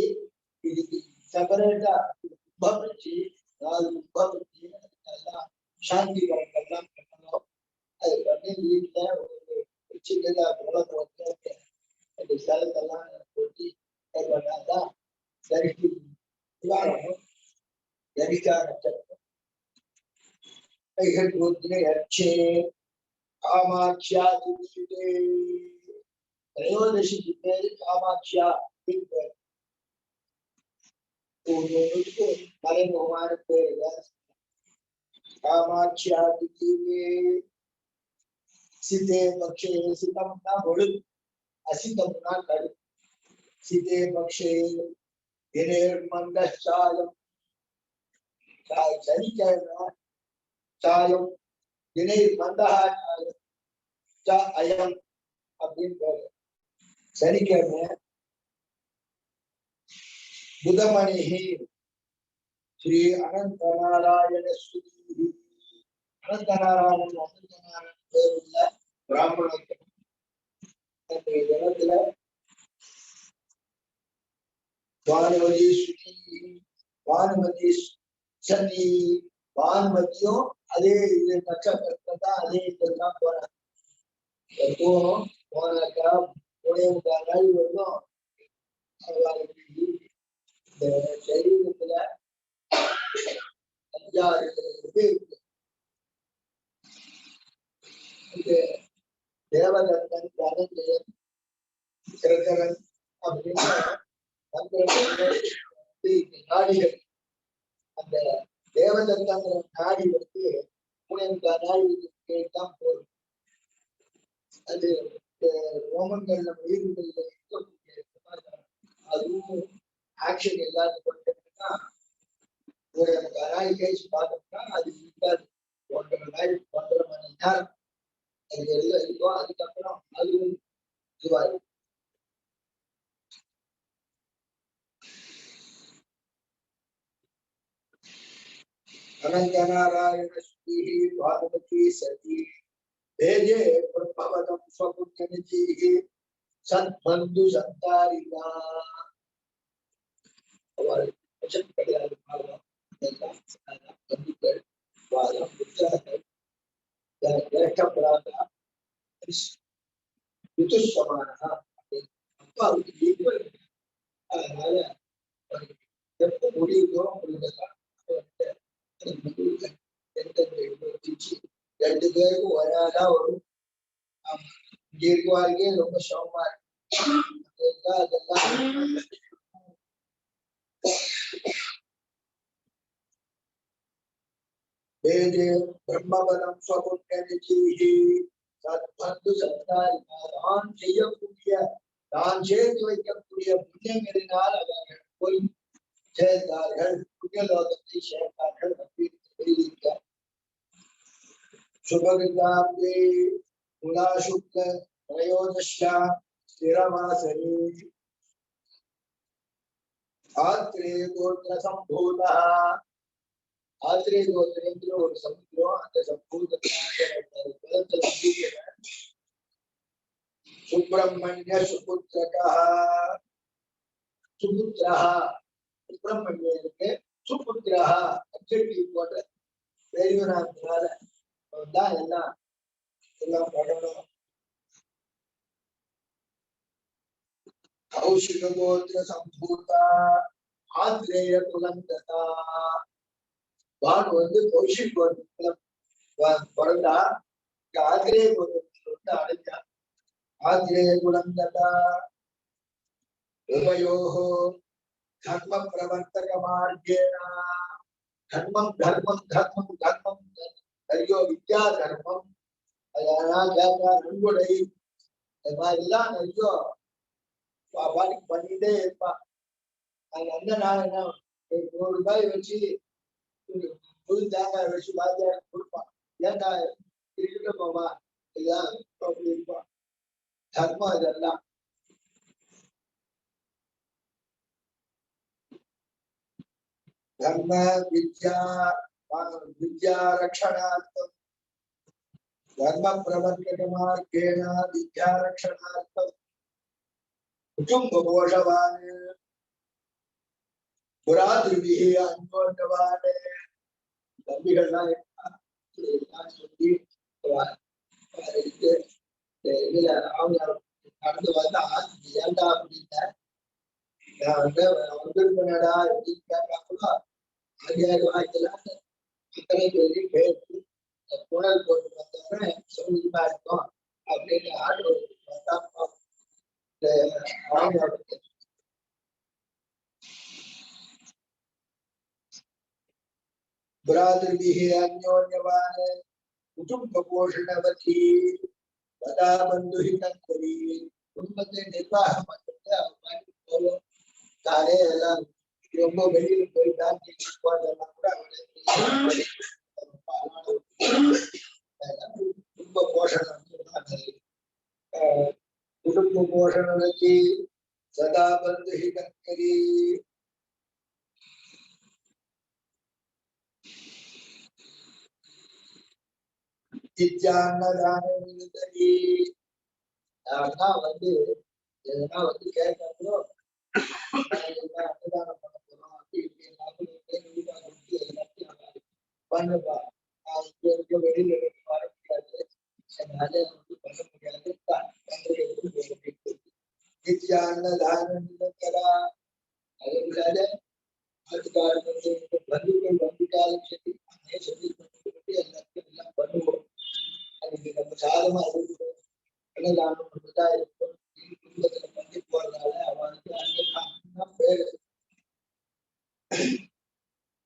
இதுக்கு செப்பரேட்டா உபமிச்சு அதாவது உபமிச்சு அதுக்கெல்லாம் சாந்தி கரங்கள்லாம் பண்ணணும். அது பண்ணி வீட்டுல ஒரு உச்சிகளா போல போட்டு அந்த ஸ்தலத்தெல்லாம் போட்டி பண்ணாதான் தரிசி நிவாரணம் தரிசா நட்சத்திரம் ैर्भूतिरक्षे कामाख्या दिव्ये त्रयोदशी दिव्ये कामाख्या दिव्य तो हरे भगवान पे कामाख्या दिव्ये सीते पक्षे सीतम ना बोल असीतम ना कर सीते पक्षे दिनेर्मंगलचायम चाय क्या चायम दिने मंदः चा अयम அப்படின்னு சனிக்கிழமை புதமணி ஸ்ரீ அனந்தநாராயண ஸ்துதி அனந்தநாராயணன் பேருள்ள பிராமணத்தில் அந்த இடத்துல பானுமதி ஸ்துதி பானுமதி சதி பானுமதியும் அதே இது நட்சத்திரத்தை தான் அதே இதுதான் போறாங்க எப்பவும் போனாக்கா புனைய நாள் வரணும். இந்த சரீரத்துல 5-6 இது இருக்கு. தேவதத்தன் தனஞ்சயன் கிரகரன் அப்படின்னு நாடிகள் அந்த தேவதத்தங்கிற நாடி வந்து புனைய நாள் தான் போகும். அது ரோமன்கள்ல உயிர்கள்ல அதுவும் ஆக்ஷன் இல்லாத கொண்டா ஒரு நாள் கழிச்சு பார்த்தோம்னா அது இருக்காது. 1.5 மணி நேரம் அது எல்லாம் இருக்கும். அதுக்கப்புறம் அதுவும் இதுவாகும். அனந்தநாராயண ஸ்ரீ பானுமதி சதி भेजे प्रभवतम स्वपुत्रनिधि सद्बंधु संतारिका हमारे वचन कल्याण भाव बंधुकर वाला पुत्र है ज्येष्ठ प्राता ऋतु समान அப்பா ஈக்குவல். அதனால எப்போ முடியுதோ முடிந்ததா ரெண்டு பேருக்கும் ஒராளா வரும். இங்க இருக்குவாருக்கே ரொம்ப சிரமமா இருக்கு. அதெல்லாம் பிரம்மபதம் ஸ்வபுண்ணியநிதிஹி சத்பந்து சத்தாரிதான் செய்யக்கூடிய தான் சேர்த்து வைக்கக்கூடிய புண்ணியங்களினால் அவர்கள் போய் சேர்ந்தார்கள், புண்ணியலோகத்தை சேர்ந்தார்கள் அப்படின்னு எழுதியிருக்கார். शुभविद्याब्दे तुला शुक्ल त्रयोदश्या स्थिरमासरे आत्रेय गोत्र संभूतः आत्रेय गोत्र और समुद्र அந்த சம்பூதத்தை सुब्रह्मण्य सुपुत्रकः सुपुत्रः सुब्रह्मण्यருக்கு सुपुत्रः அட்ஜெக்டிவ் போட்ட பெரியவனாக எல்லாம் படணும். கௌஷிக கோத்திர சம்பூதா ஆத்ரேய குலந்ததா பானு வந்து கௌஷிக் கோத்திரத்துல பிறந்தா ஆத்ரேய கோத்திரத்துல வந்து அடைஞ்சா. ஆத்ரேய குலந்ததா உபயோகோ தர்ம பிரவர்த்தக மார்க்கேண தர்மம் தர்மம் தர்மம் தர்மம் ஐயோ வித்யா தர்மம் நன்கொடை அது மாதிரிலாம் ஐயோ பாட்டுக்கு பண்ணிட்டே இருப்பான். அது அந்த நான் என்ன ₹100 வச்சு புது தேங்காய் வச்சு வாத்தியார் கொடுப்பான். ஏன்டா இருக்கட்டும் போமா எல்லாம் அப்படி இருப்பான். தர்மம் இதெல்லாம் धर्म विद्या रक्षणार्थम धर्म प्रवर्तक मार्गेण विद्या रक्षणार्थम कुटुंब पोषवान पुराद्रिभिः अन्योन्यवान தம்பிகள்லாம் சொல்லி இதுல அவங்க நடந்து வந்தா ஏண்டா அப்படின்னா நான் வந்திருப்பேனடா அப்படின்னு கேட்டாங்களா ஆகியாரு வாய்க்கலாம் அத்தனை சொல்லி பேசி புனல் போட்டு வந்தோடனே சொல்லிமா இருக்கும் அப்படின்னு ஆடு அவங்க भ्रातृभिः अन्योन्यवान् कुटुम्बपोषणवती तदा बन्धुहितं करी कुटुम्बத்தை நிர்வாகம் பண்ணிட்டு தானே எல்லாம் ரொம்ப வெளியில் போயிட்டான் கூட குடும்ப போஷணம் குடும்ப போஷணவதி சதா बन्धुहितं करी வந்து எதனா வந்து கேட்கறதோ அன்னதானம் பண்ண போறோம் பண்ணுப்பா வெளியில வர முடியாது அதனால வந்து பண்ண முடியாது அன்னதானம் அதனால அதுக்காக பந்துக்கள் வந்துட்டாலும் சரி அதே சொல்லி எல்லாத்தையும் எல்லாம் பண்ணுவோம். அதுக்கு நம்ம சாதமா இருக்கணும் அன்னதானம் மட்டும்தான் இருக்கும். குடும்பத்துல பண்ணி போறதுனால அவனுக்கு அன்னதானம் பேரு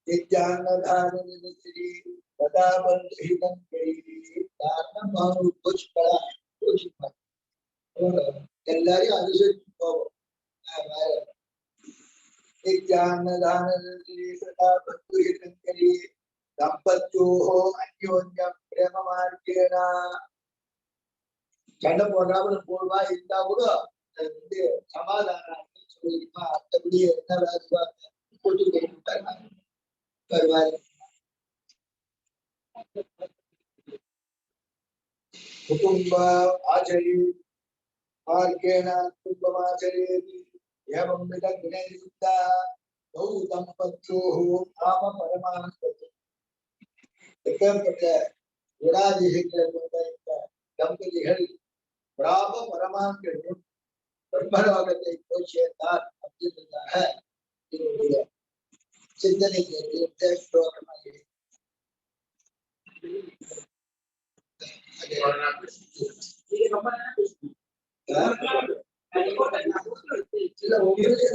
நித்யான்னதானம் சரி பதாபந்தம் காரணம் அவங்க கோச்சிப்பாங்க எல்லாரையும் அனுசரிச்சு போவோம். பிரேம மார்க்கேன சண்டை போடுறாப்புல போடுவா இருந்தா கூட வந்து சமாதானம் சொல்லிருப்பா. அத்தபடி என்ன வேசுவாங்க போட்டு வருவாரு. குடும்ப ஆச்சரி மார்க்கேன குடும்பமாச்சரேதி एवं विदग्नेयुक्ता बहु दंपत्योः नाम परमानंद எப்பேற்பட்ட தம்பதிகள் பிராப பரமான்களும் பிரம்மலோகத்தை போய் சேர்ந்தார் அப்படின்றதாக என்னுடைய சிந்தனைக்கு ஸ்லோகமாக இல்ல உங்களுக்கு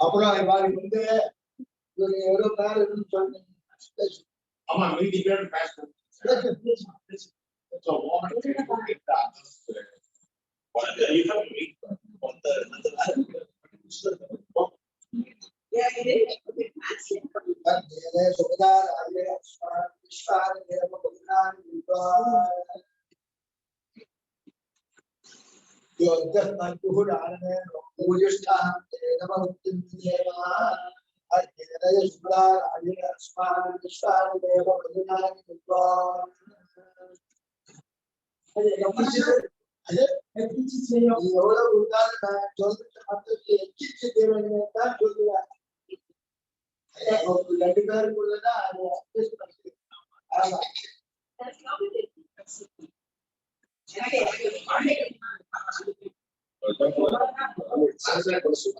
அப்புறம் வந்து எவ்வளவு பேர் சொன்னீங்க. ஆமா மீதி பேர் பேசணும். நீ எவ்வளவு கொடுத்தாலும் நான் சொல்லிட்டு மற்றவங்க எச்சிச்சு தேவையான தான் சொல்லுவேன். அவங்க 2 பேருக்குள்ளதான் அதை adjust பண்ணிக்கணும். ஆமா.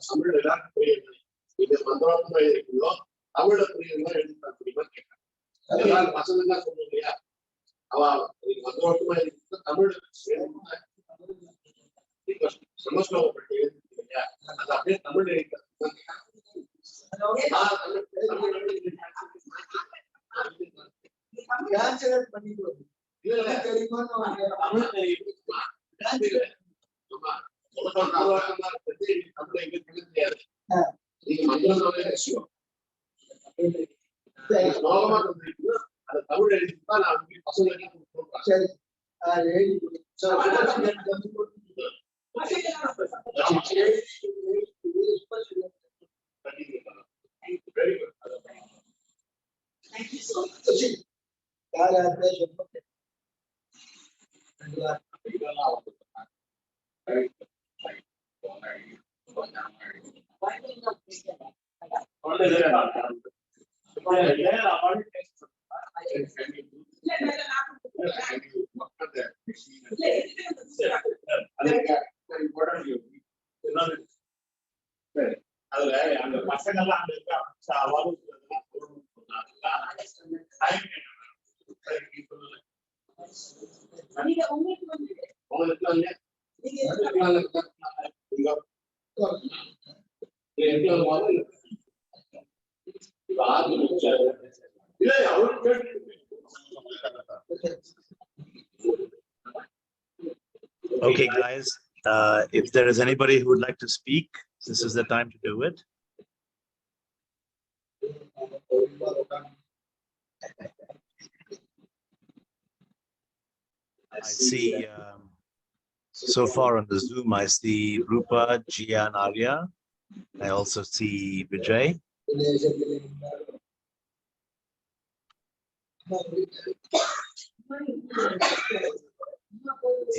தமிழ் எல்லாருக்கும் புரியுது. இது மந்திரமா இருக்குதோ தமிழ புரியுதுன்னா எழுதுனா புரியுமா கேட்கறேன். பசங்க சொல்லுங்க இல்லையா, அவ மந்திரமா இருக்குதோ தமிழ் சமஸ்கிருதப்பட்டு எழுதுறீங்க இல்லையா, அது அப்படியே தமிழ் எழுதுறது. டிரான்ஸ்லேட் பண்ணிக்கோ. இதெல்லாம் தெரியுமான்னு தமிழ் தெரியுமா? தமிழ் எங்க தெரியாது. நீங்க மந்திரமாவே விஷயம் ஸ்லோகமா சொல்றீங்கன்னா அதை தமிழ் எழுதிதான் நான் பசங்களுக்கு சரி எழுதி யார் யார் பேசணும் அதுல அந்த பசங்க எல்லாம் அங்க இருக்க Okay, guys, if there is anybody who would like to speak, this is the time to do it. I see, so far on the Zoom, I see Rupa, Jia, and Arya. I also see Vijay.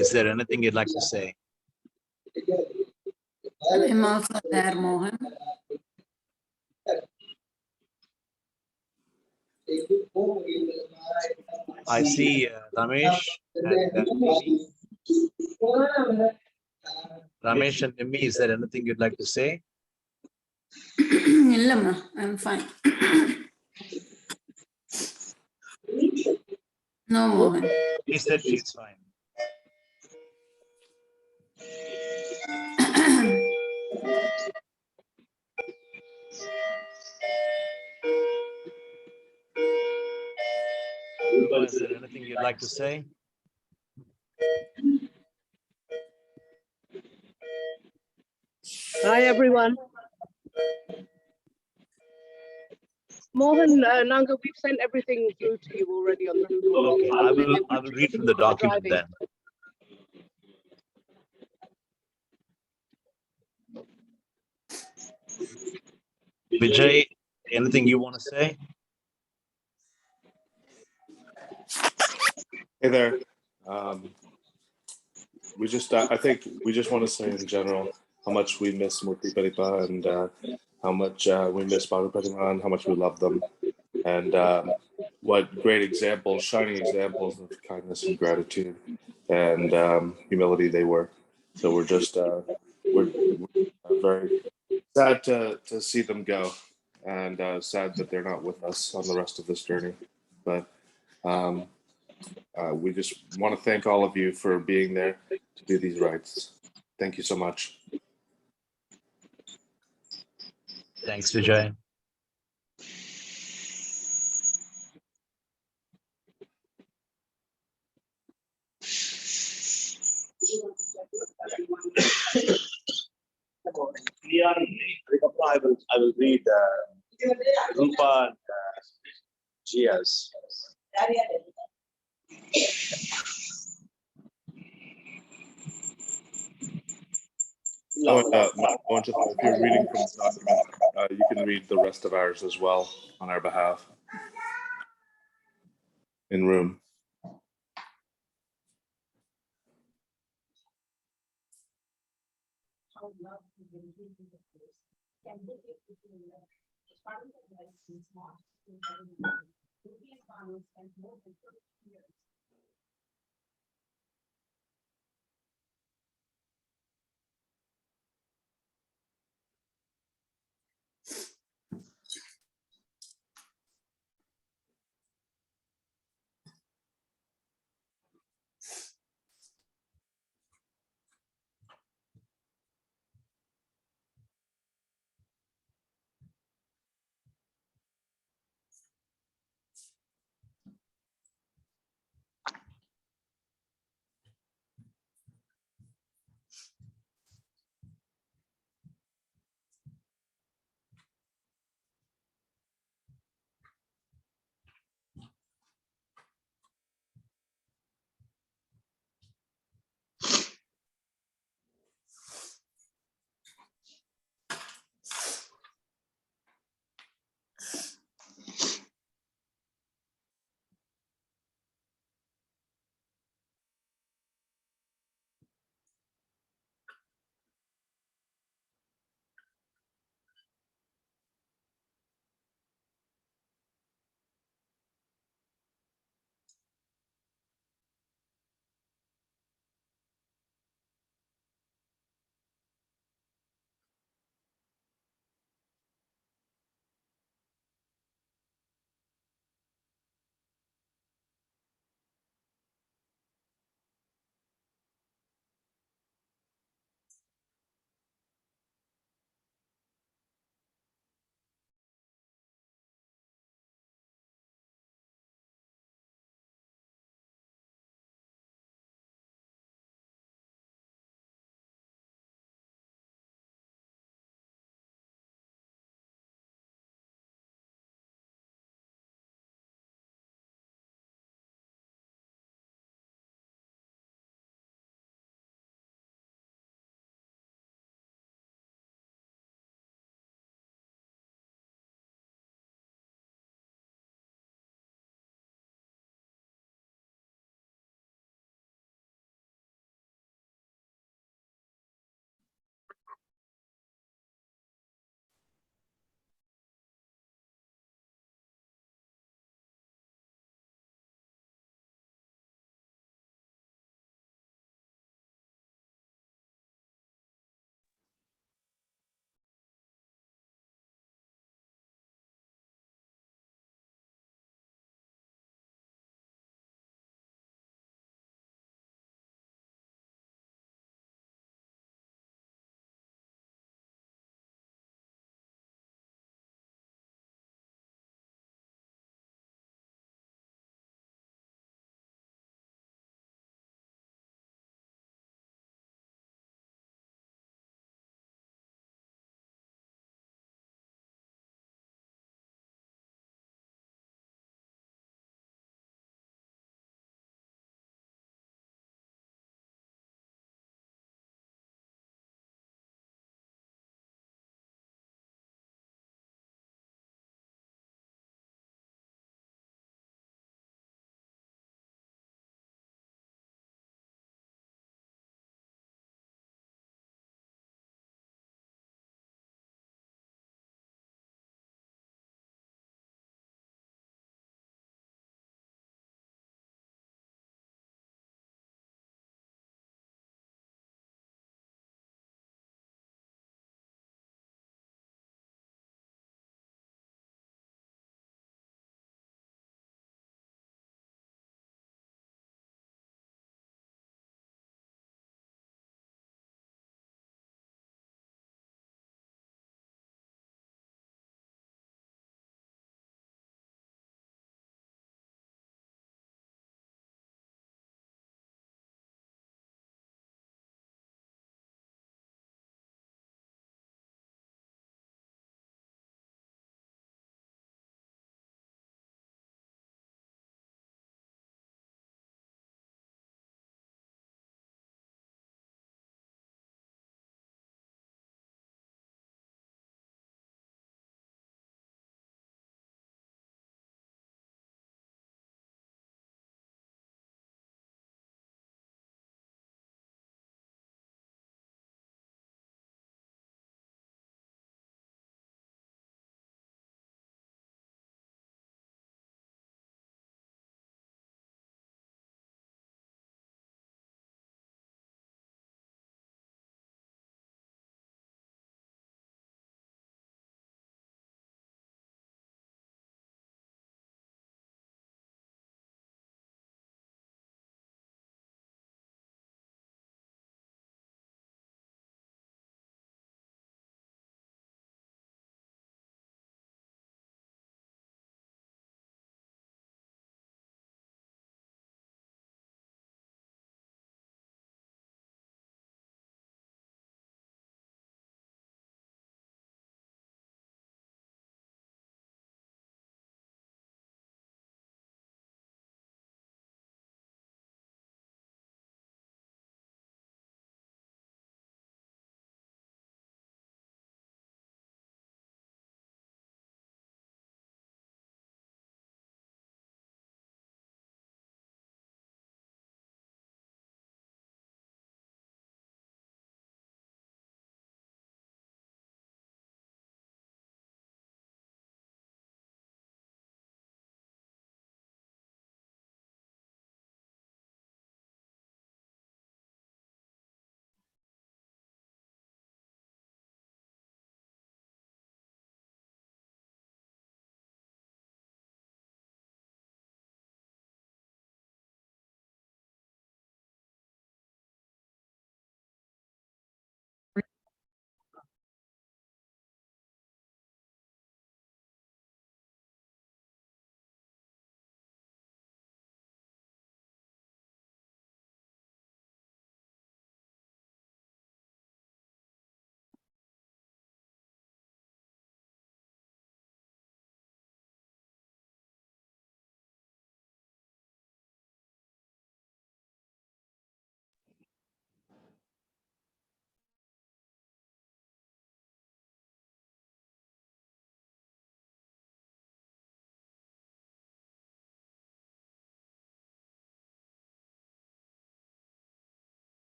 Is there anything you'd like to say? I'm also there, Mohan. I see Ramesh and Nimi. Ramesh and Nimi, is there anything you'd like to say? Illamma, I'm fine. No, Mohan. He said she's fine. Is there anything you'd like to say? Hi everyone. Mohan, Nanga, we've sent everything through to you already on the Google. Okay, I will read from the document then. Vijay, anything you want to say? Hey there. I think we just want to say in general how much we miss Murthi and how much we miss Bhanumathy and how much we love them, and what great examples, shining examples of kindness and gratitude and humility they were. So we're just we're very sad to see them go, and sad that they're not with us on the rest of this journey. But we just want to thank all of you for being there to do these rites. Thank you so much. Thanks, Vijay. I will read Rupa and Jia's. Oh, if you're reading from the document, you can read the rest of ours as well on our behalf in room.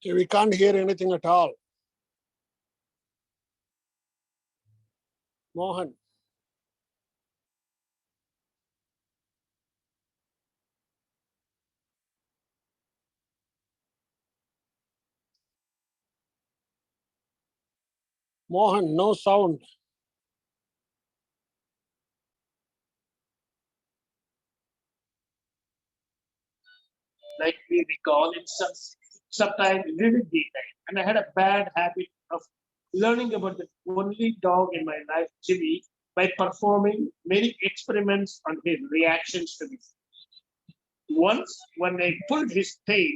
Okay, we can't hear anything at all. Mohan. Mohan, no sound. Like we recall in sometimes vivid detail. And I had a bad habit of learning about the only dog in my life, Jimmy, by performing many experiments on his reactions to me. Once, when I pulled his tail,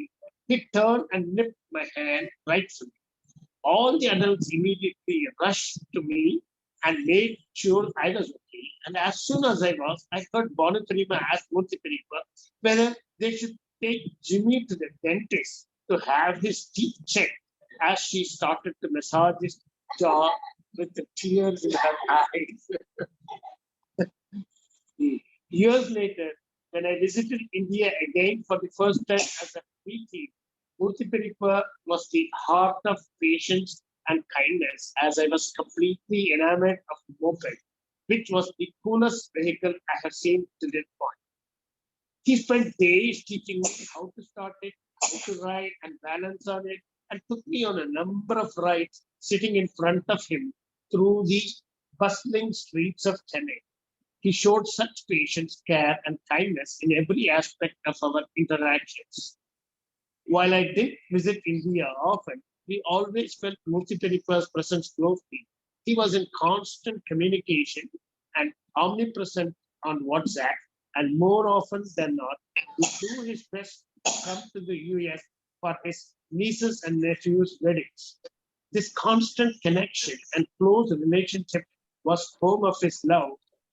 he turned and nipped my hand right through. All the adults immediately rushed to me and made sure I was okay. And as soon as I was, I heard Bhanumathy ask Murthi whether they should take Jimmy to the dentist to have his teeth checked, as she started to massage his jaw with the tears in her eyes. Years later, when I visited India again for the first time as a preteen, Murthi was the heart of patience and kindness, as I was completely enamored of the moped, which was the coolest vehicle I have seen to this point. He spent days teaching me how to start it, how to ride and balance on it, and took me on a number of rides sitting in front of him through the bustling streets of Chennai. He showed such patience, care, and kindness in every aspect of our interactions. While I did visit India often, we always felt Murthi presence closely. He was in constant communication and omnipresent on WhatsApp, and more often than not, would do his best to come to the US for his nieces and nephews' weddings. This constant connection and close relationship was home of his love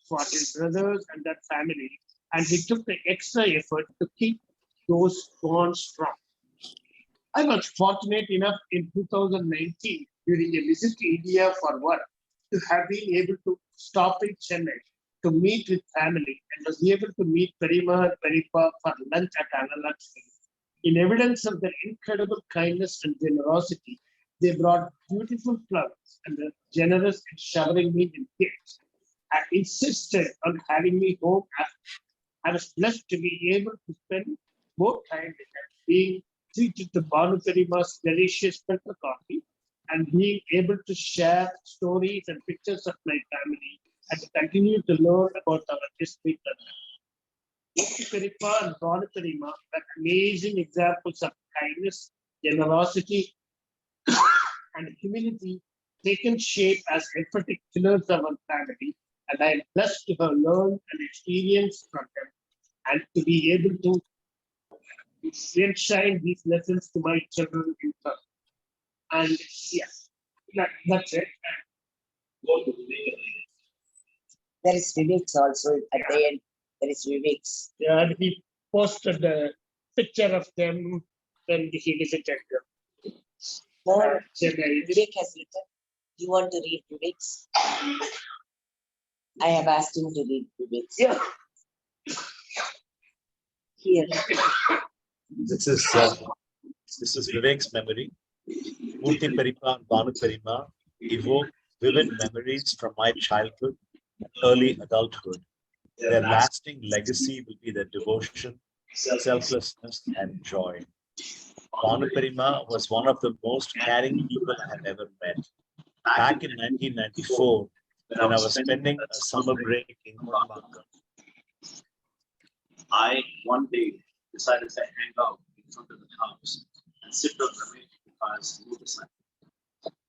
for his brothers and their family, and he took the extra effort to keep those bonds strong. I was fortunate enough in 2019 during a visit to India for work to have been able to stop in Chennai to meet with family and was able to meet Perima and Peripa for lunch at Analakshmi. In evidence of their incredible kindness and generosity, they brought beautiful flowers and were generous in showering me with gifts. I insisted on having me home. I was blessed to be able to spend more time with them, being treated to Bhanu's delicious filter coffee and being able to share stories and pictures of my family and to continue to learn about our history. Peripa and Bhanu are amazing examples of kindness, generosity, and humility taken shape as emphatic pillars of our family. And I am blessed to have learned and experienced from them and to be able to shine these lessons to my children in turn. And yes, that's it. There is Vivek's also at the end. There is Vivek's. Yeah, and he posted a picture of them when he visited them. Vivek has written. Do you want to read Vivek's? I have asked him to read Vivek's. Yeah. Here. This is Vivek's memory. Murthi Peripa and Bhanu Perima evoke vivid memories from my childhood and early adulthood. Their lasting legacy will be their devotion, selflessness, and joy. Bhanu Perima was one of the most caring people I have ever met. Back in 1994, when I was spending a summer break in Mumbai, I one day decided to hang out in front of the house and sit on Ramesh's motorcycle.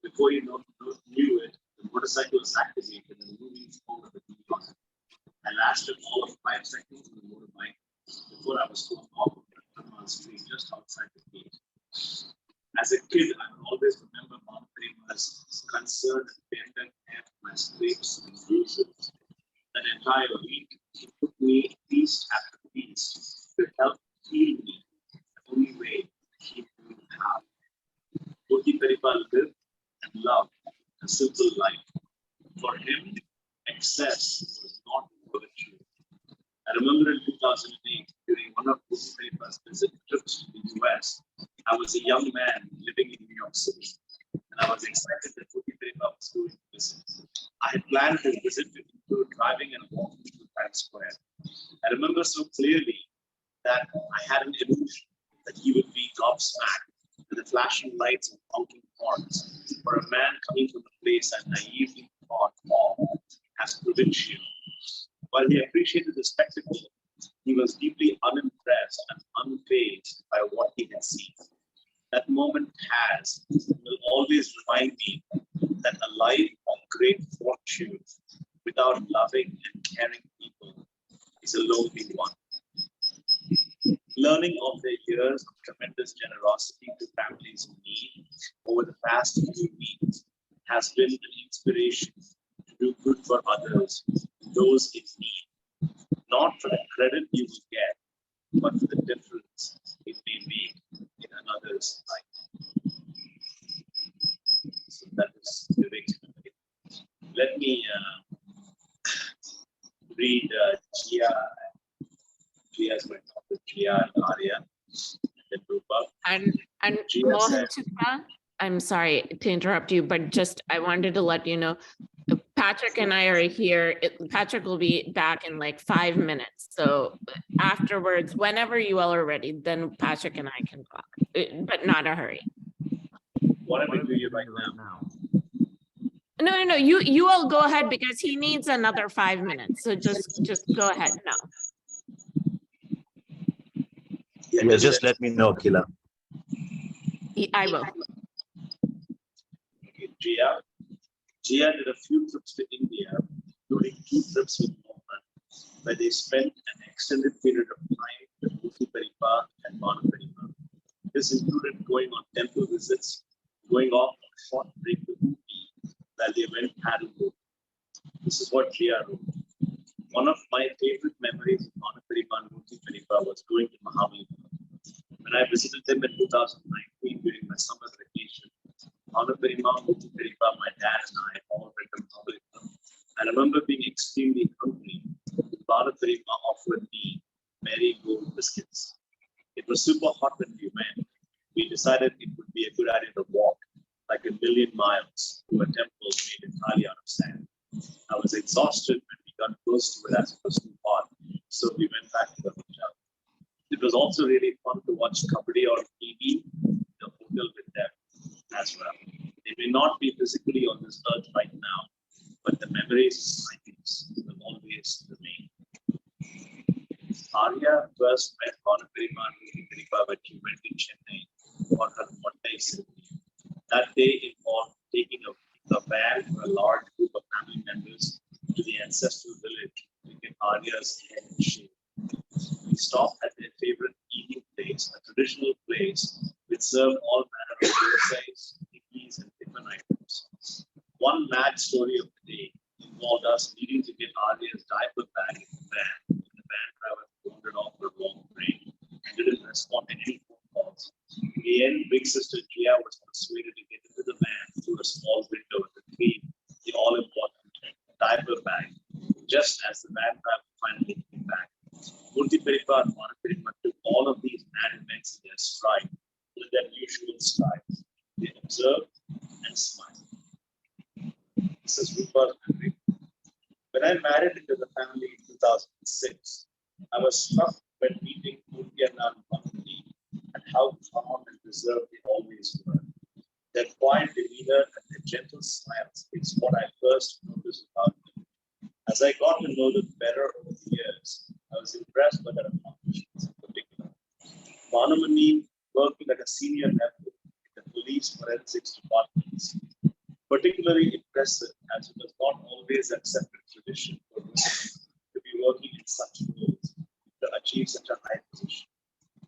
Before you knew it, the motorcycle was activated and moving forward with the bus. I lasted all of 5 seconds on the motorbike before I was pulled off of the street just outside the gate. As a kid, I will always remember Mom Perima's concern and tender care for my scrapes and bruises. That entire week, he took me piece after piece to help heal me the only way he knew how. Murthi Peripa lived and loved a simple life. For him, excess was not virtue. I remember in 2008, during one of Murthi Peripa's visit trips to the US, I was a young man living York City, and I was excited that Murthi was going to visit. I had planned to visit to include driving and walking to Times Square. I remember so clearly that I had an illusion that he would be gobsmacked with the flashing lights and honking horns for a man coming from a place I naively thought of as provincial. While he appreciated the spectacle, he was deeply unimpressed and unfazed by what he had seen. That moment will always remind me that a life of great fortune without loving and caring people is a lonely one. Learning of their years of tremendous generosity to families in need over the past few weeks has been an inspiration to do good for others, those in need, not for the credit you will get, but for the difference it may make in another's life. So that is Vivek's memory. Let me read Gia's my topic, Gia and Arya, and Rupa. And Gia Mohan said, Chitra, I'm sorry to interrupt you, but just I wanted to let you know, Patrick and I are here. Patrick will be back in like 5 minutes. So afterwards, whenever you all are ready, then Patrick and I can talk, but not a hurry. what am I doing right now? No. You all go ahead because he needs another 5 minutes. So just go ahead now. Yeah, just let me know, Kila. I will. Okay, Gia did a few trips to India, including 2 trips with Mohan, where they spent an extended period of time with Murthi and Bhanu. This included going on temple visits, going off on a short break with Murthi, while they went paddleboat. This is what Gia wrote. One of my favorite memories of Bhanu and Murthi was going to Mahabalipuram. When I visited them in 2019 during my summer vacation, Bhanu, Murthi, my dad and I all went to Mahabalipuram. I remember being extremely hungry. Bhanu offered me marigold biscuits. It was super hot when we went. We decided it would be a good idea to walk like 1,000,000 miles to a temple made entirely out of sand. I was exhausted when we got close to it as it was too hot, so we went back to the hotel. It was also really fun to watch Kabaddi on TV in the hotel with them as well. They may not be physically on this earth right now, but the memories of 90s will always remain. Arya first met Bhanu when she went to Chennai for her one-day ceremony. That day involved taking a van for a large group of family members to the ancestral village to get Arya's head shaved. We stopped at their favorite eating place, a traditional place which served all manner of dosas, cookies, and different items. One mad story of the day involved us needing to get Arya's diaper bag in the van. The van driver wandered off for a long break and didn't respond to any phone calls. In the end, big sister Gia was persuaded to get into the van through a small window to clean the all-important diaper bag, just as the van driver finally came back. Murthi and Bhanu took all of these mad events in their stride, with their usual strides. They observed and smiled. This is Rupa's memory. When I married into the family in 2006, I was struck when meeting Murthi and Bhanumathy and how calm and reserved they always were. Their quiet demeanor and their gentle smiles is what I first noticed about them. As I got to know them better over the years, I was impressed by their accomplishments in particular. Bhanumathy working at a senior level in the police forensics departments, particularly impressive as it was not always accepted tradition for women to be working in such roles to achieve such a high position.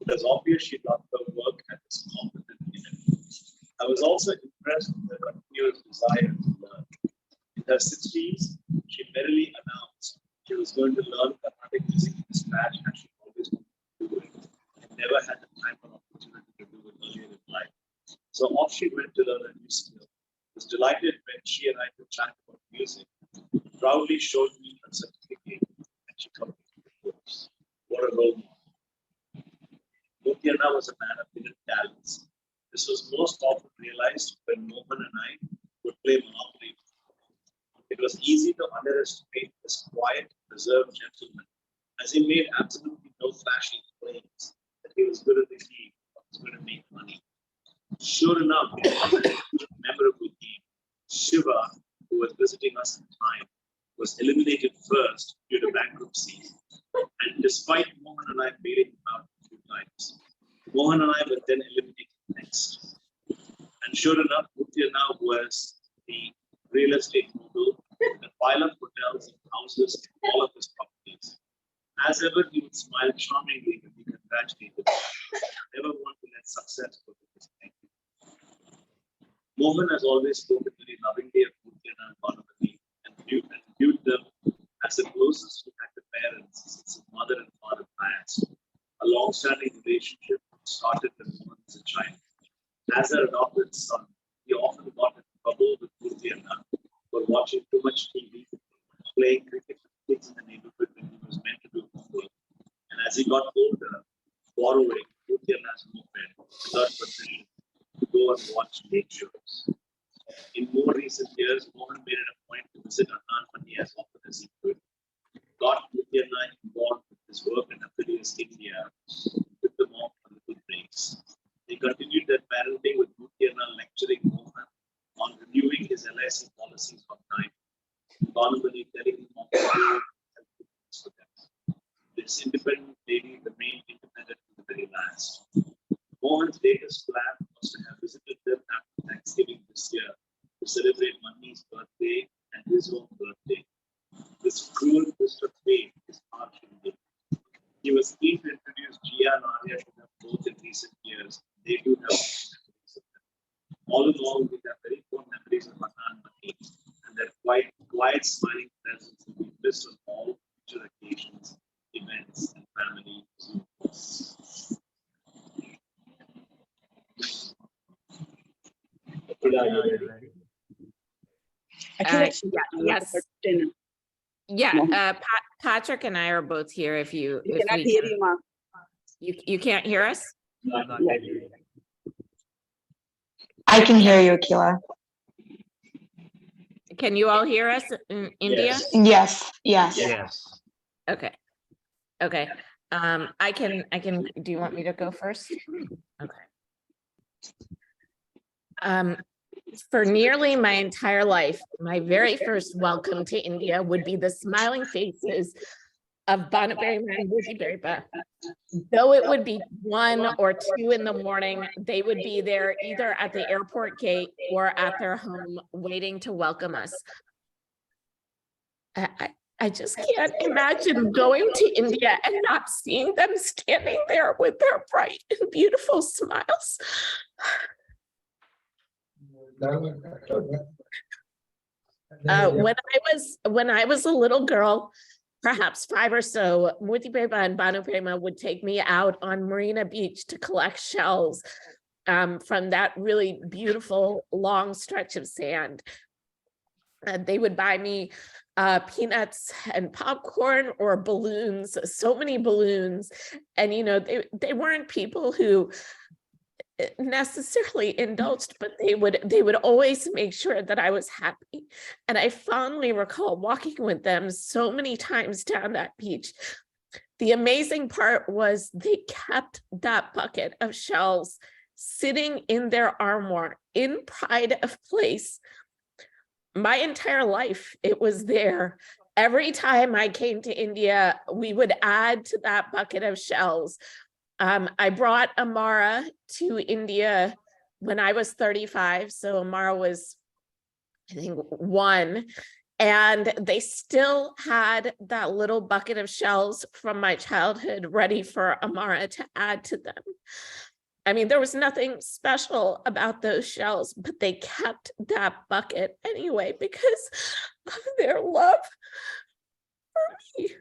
It was obvious she loved her work and was competent in it. I was also impressed with her continuous desire to learn. In her 60s, she merrily announced she was going to learn Carnatic music in scratch and she always wanted to do it. And never had the time or opportunity to do it earlier in life. So off she went to learn a new skill. I was delighted when she and I could chat about music. Proudly showed me her certificate and she completed the course. What a role model. Murthi was a man of hidden talents. This was most often realized realized when Mohan and I would play Monopoly. It was easy to underestimate this quiet, reserved gentleman, as he made absolutely no flashy claims that he was good at the game or was going to make money. Sure enough, it was a memorable game. Shiva, who was visiting us at the time, was eliminated first due to bankruptcy. And despite Mohan and I bailing him out a few times, Mohan and I were then eliminated next. And sure enough, Murthi was the real estate mogul, a pile of hotels and houses in all of his properties. As ever, he would smile charmingly when we congratulated him. Never want to let success go to his neck. Mohan has always spoken very lovingly of Murthi and Bhanumathy and viewed them as the closest he had to parents since his mother and father passed. A long-standing relationship started when Mohan was a child. As their adopted son, he often got in trouble with Murthi for watching too much TV, playing cricket with kids in the neighborhood when he was meant to do homework. And as he got older, borrowing Murthy's moped without permission to go and watch late shows. In more recent years, Mohan made it a point to visit Bhanumathy as often as he could. Got Murthi involved with his work in Opinions India, took them off on little breaks. They continued their parenting with Murthi lecturing Mohan on reviewing his LIC policies on time. Bhanumathy telling him on the for them. This independent lady remained independent to the very last. Mohan's latest plan was to have visited them after Thanksgiving this year to celebrate Mani's birthday and his own birthday. This cruel twist of fate is harsh indeed. He was keen to introduce Jia and Arya to them both in recent years. They do have memories of them. All in all, we have very fond memories of Bhanumathy, and their quiet, smiling presence will be missed on all future occasions, events, and family Zooms. Yes. Patrick and I are both here. If you cannot hear you, Mom. You can't hear us? I can hear you, Akila. Can you all hear us in India? Yes. Okay. I can, do you want me to go first? Okay. For nearly my entire life, my very first welcome to India would be the smiling faces of Bhanumathy and Murthi. Though it would be 1 or 2 in the morning, they would be there either at the airport gate or at their home waiting to welcome us. I just can't imagine going to India and not seeing them standing there with their bright and beautiful smiles. When I was a little girl, perhaps 5 or so, Murthi and Bhanu would take me out on Marina Beach to collect shells from that really beautiful long stretch of sand. And they would buy me peanuts and popcorn or balloons, so many balloons. And, you know, they weren't people who necessarily indulged, but they would always make sure that I was happy. And I fondly recall walking with them so many times down that beach. The amazing part was they kept that bucket of shells sitting in their armoire in pride of place. My entire life, it was there. Every time I came to India, we would add to that bucket of shells. I brought Amara to India when I was 35. So Amara was, I think, 1. And they still had that little bucket of shells from my childhood ready for Amara to add to them. I mean, there was nothing special about those shells, but they kept that bucket anyway because of their love for me.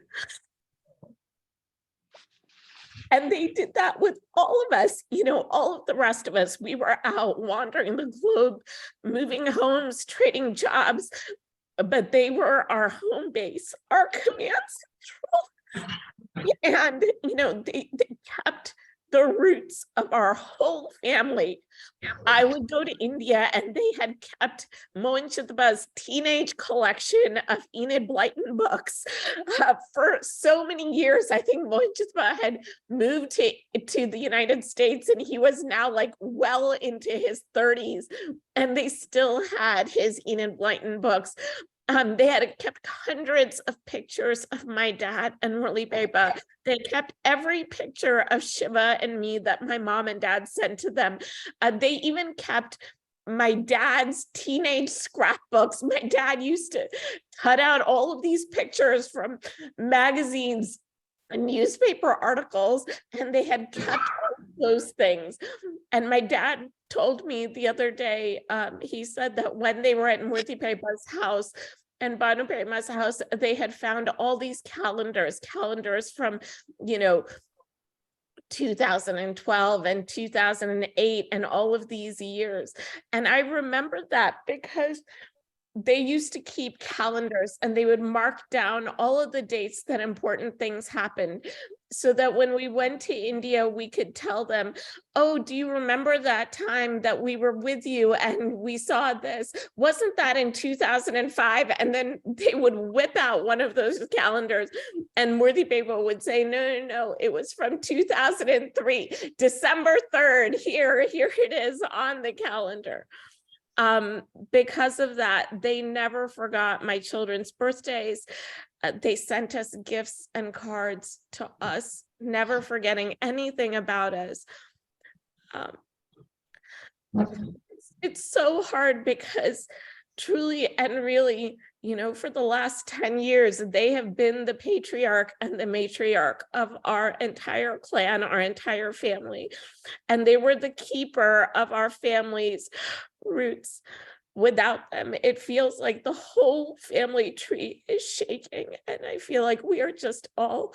And they did that with all of us, you know, all of the rest of us. We were out wandering the globe, moving homes, trading jobs, but they were our home base, our command central. And, you know, they kept the roots of our whole family. I would go to India and they had kept Mohan Chittipa's teenage collection of Enid Blyton books for so many years. I think Mohan Chittipa had moved to the United States and he was now like well into his 30s, and they still had his Enid Blyton books. They had kept hundreds of pictures of my dad and Murli Beba. They kept every picture of Shiva and me that my mom and dad sent to them. They even kept my dad's teenage scrapbooks. My dad used to cut out all of these pictures from magazines and newspaper articles, and they had kept all those things. And my dad told me the other day, he said that when they were at Murthy Beba's house and Bhanu Prema's house, they had found all these calendars from, 2012 and 2008 and all of these years. And I remember that because they used to keep calendars and they would mark down all of the dates that important things happened, so that when we went to India, we could tell them, oh, do you remember that time that we were with you and we saw this? Wasn't that in 2005? And then they would whip out one of those calendars and Murthy Beba would say, no, it was from 2003, December 3rd, here it is on the calendar. Because of that, they never forgot my children's birthdays. They sent us gifts and cards to us, never forgetting anything about us. It's so hard because truly and really, for the last 10 years, they have been the patriarch and the matriarch of our entire clan, our entire family. And they were the keeper of our family's roots. Without them, it feels like the whole family tree is shaking. And I feel like we are just all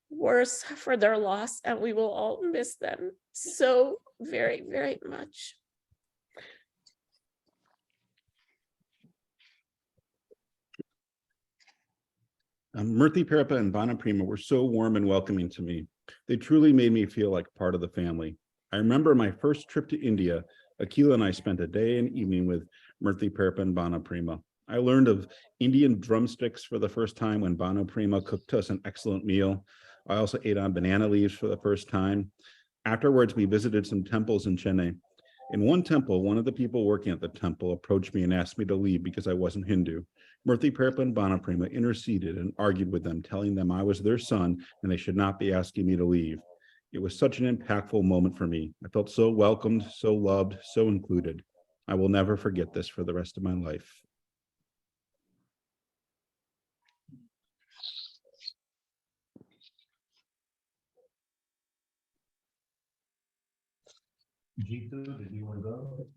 worse for their loss, and we will all miss them so very, very much. Murthy Perapa and Bhanu Prema were so warm and welcoming to me. They truly made me feel like part of the family. I remember my first trip to India. Akila and I spent a day and evening with Murthy Perapa and Bhanu Prema. I learned of Indian drumsticks for the first time when Bhanu Prema cooked us an excellent meal. I also ate on banana leaves for the first time. Afterwards, we visited some temples in Chennai. In one temple, one of the people working at the temple approached me and asked me to leave because I wasn't Hindu. Murthy Perapa and Bhanu Prema interceded and argued with them, telling them I was their son and they should not be asking me to leave. It was such an impactful moment for me. I felt so welcomed, so loved, so included. I will never forget this for the rest of my life. Jitu, did you want to go?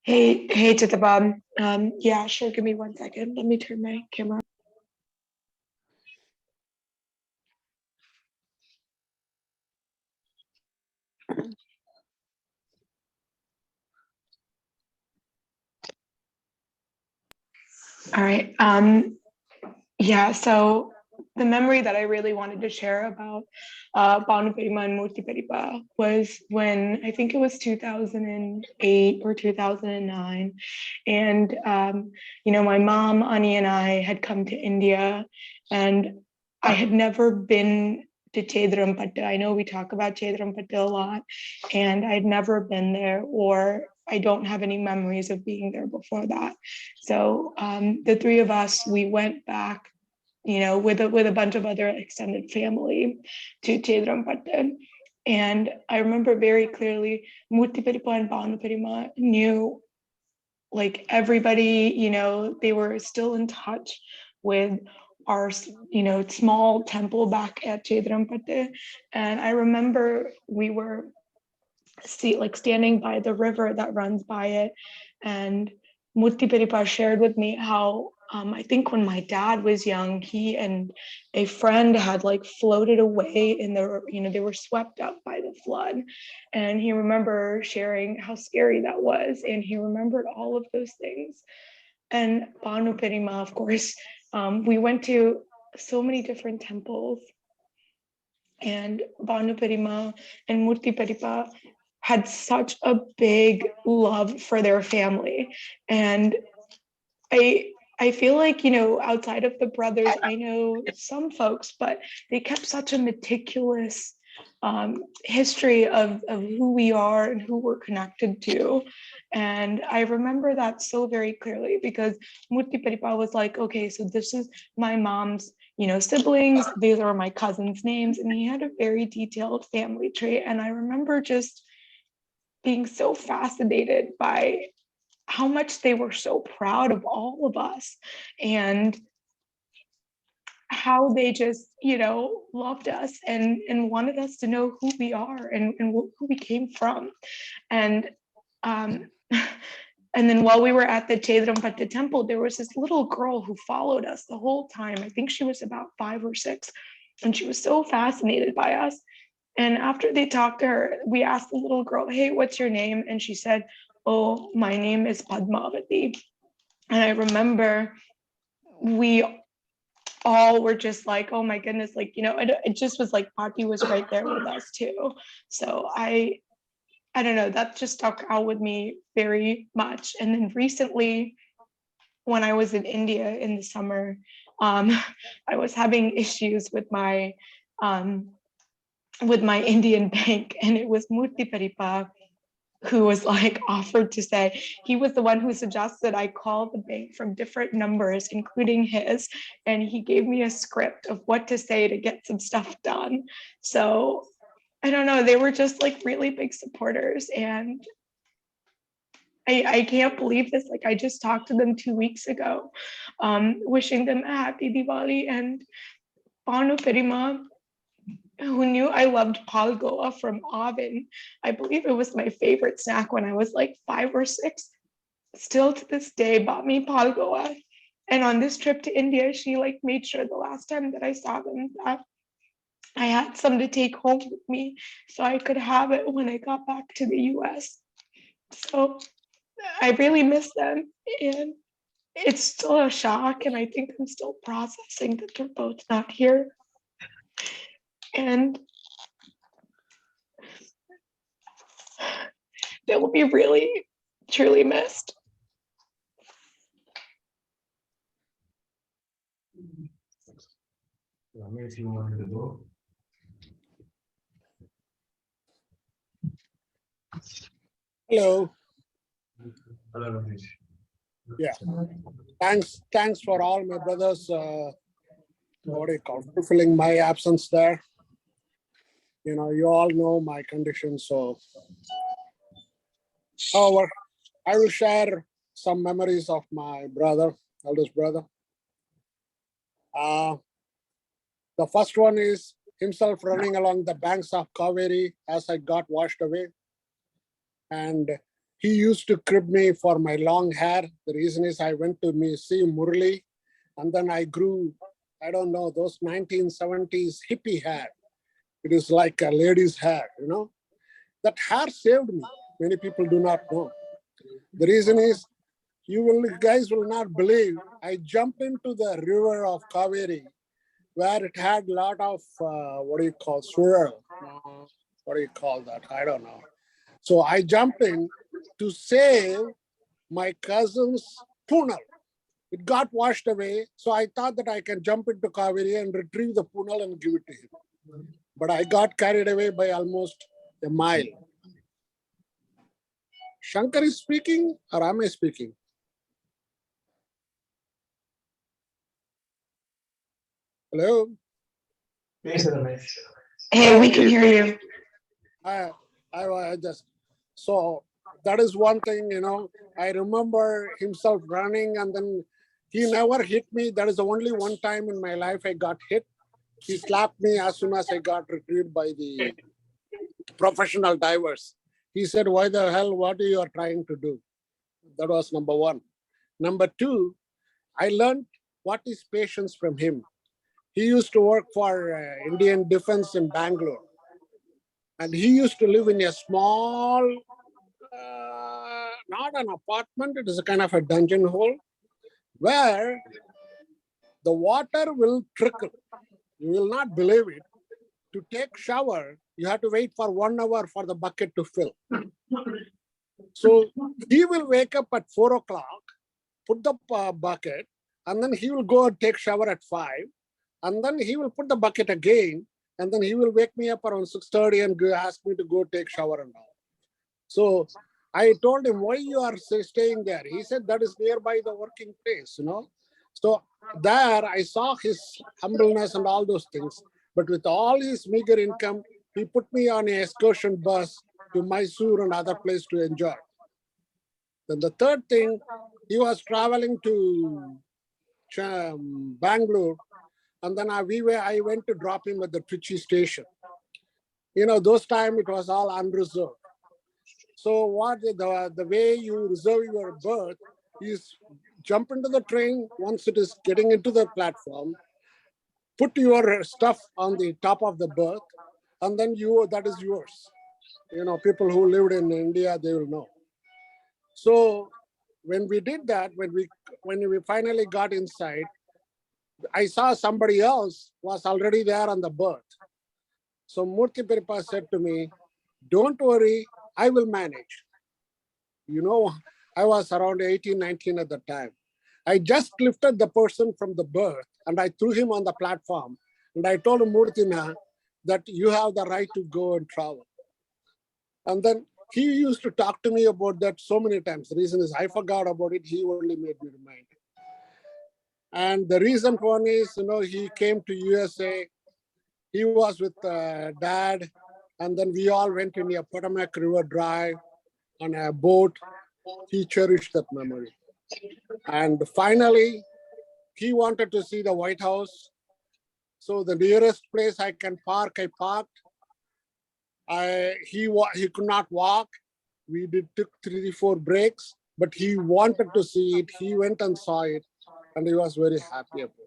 Hey, Chittipa. Yeah, sure. Give me 1 second. Let me turn my camera. All right. Yeah, so the memory that I really wanted to share about Bhanu Perima and Murthy Perima was when I think it was 2008 or 2009. And, my mom, Ani, and I had come to India, and I had never been to Chedrampatta. I know we talk about Chedrampatta a lot, and I'd never been there, or I don't have any memories of being there before that. So the three of us, we went back, with a bunch of other extended family to Chedrampatta. And I remember very clearly, Murthy Perima and Bhanu Perima knew like everybody, they were still in touch with our, small temple back at Chedrampatta. And I remember we were standing by the river that runs by it, and Murthy Perima shared with me how I think when my dad was young, he and a friend had floated away in the, they were swept up by the flood. And he remember sharing how scary that was. And he remembered all of those things. and Bhanu Perima, of course. We went to so many different temples, and Bhanu Perima and Murti Peripa had such a big love for their family. And I feel like, you know, outside of the brothers, I know some folks, but they kept such a meticulous history of who we are and who we're connected to. And I remember that so very clearly because Murti Peripa was like, okay, so this is my mom's, you know, siblings, these are my cousins' names. And he had a very detailed family tree. And I remember just being so fascinated by how much they were so proud of all of us and how they just, you know, loved us and wanted us to know who we are and who we came from. And and then while we were at the Chedrampatti temple, there was this little girl who followed us the whole time. I think she was about 5 or 6, and she was so fascinated by us. And after they talked to her, we asked the little girl, hey, what's your name? And she said, oh, my name is Padmavati. And I remember we all were just like, oh my goodness, like, you know, it just was like Pati was right there with us too. So I don't know, that just stuck out with me very much. And then recently, when I was in India in the summer, I was having issues with my Indian bank, and it was Murti Peripa who was like offered to say, he was the one who suggested I call the bank from different numbers, including his, and he gave me a script of what to say to get some stuff done. So I don't know, they were just like really big supporters, and I can't believe this. Like I just talked to them 2 weeks ago, wishing them a happy Diwali. And Bhanu Perima, who knew I loved palgoa from Avin. I believe it was my favorite snack when I was like 5 or 6. Still to this day bought me palgoa. And on this trip to India, she like made sure the last time that I saw them that I had some to take home with me so I could have it when I got back to the US. So I really miss them, and it's still a shock, and I think I'm still processing that they're both not here. And they will be really, truly missed. Ramesh, you wanted to go? Hello. Hello, Ramesh. Yeah. Thanks for all my brothers. What do you call, fulfilling my absence there. You know, you all know my condition, so. However, I will share some memories of my brother, eldest brother. The first one is himself running along the banks of Kaveri as I got washed away. And he used to crib me for my long hair. The reason is I went to see Murli, and then I grew, I don't know, those 1970s hippie hair. It is like a lady's hair, you know. That hair saved me. Many people do not know. The reason is, you guys will not believe, I jumped into the river of Kaveri where it had a lot of, what do you call, swirl? What do you call that? I don't know. So I jumped in to save my cousin's punal. It got washed away, so I thought that I can jump into Kaveri and retrieve the punal and give it to him. But I got carried away by almost a mile. Shankar is speaking or am I speaking? Hello? Yes, Ramesh. Hey, we can hear you. I just, so that is one thing, you know, I remember himself running and then he never hit me. That is the only one time in my life I got hit. He slapped me as soon as I got retrieved by the professional divers. He said, why the hell, what are you trying to do? That was number one. Number two, I learned what is patience from him. He used to work for Indian Defense in Bangalore. And he used to live in a small, not an apartment, it is a kind of a dungeon hole. where the water will trickle. You will not believe it. To take shower, you have to wait for 1 hour for the bucket to fill. So he will wake up at 4 o'clock, put the bucket, and then he will go and take shower at 5. And then he will put the bucket again, and then he will wake me up around 6:30 and ask me to go take shower and all. So I told him, why you are staying there? He said, that is nearby the working place, So there I saw his humbleness and all those things. But with all his meager income, he put me on an excursion bus to Mysore and other place to enjoy. Then the third thing, he was traveling to Bangalore, and then I went to drop him at the Trichy station. Those times it was all unreserved. So what the way you reserve your berth is jump into the train once it is getting into the platform, put your stuff on the top of the berth, and then that is yours. People who lived in India, they will know. So when we did that, when we finally got inside, I saw somebody else was already there on the berth. So Murthy Peripa said to me, don't worry, I will manage. I was around 18, 19 at the time. I just lifted the person from the berth and I threw him on the platform. And I told Murtina that you have the right to go and travel. And then he used to talk to me about that so many times. The reason is I forgot about it. He only made me remind. And the reason one is, he came to USA. He was with Dad. And then we all went in a Potomac River Drive on a boat. He cherished that memory. And finally, he wanted to see the White House. So the nearest place I can park, I parked. He could not walk. We took 3-4 breaks, but he wanted to see it. He went and saw it, and he was very happy about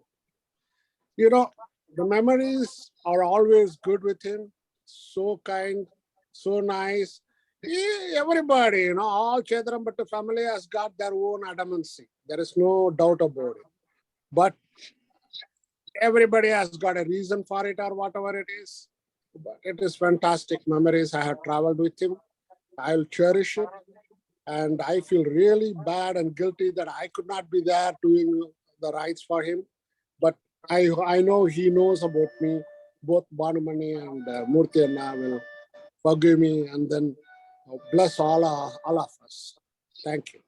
it. The memories are always good with him. So kind, so nice. Everybody, all Chedrampattu family has got their own adamancy. There is no doubt about it. But everybody has got a reason for it or whatever it is. But it is fantastic memories. I have traveled with him. I'll cherish it. And I feel really bad and guilty that I could not be there doing the rites for him. But I know he knows about me. Both Bhanumani and Murthy and I will forgive me and then bless all of us. Thank you.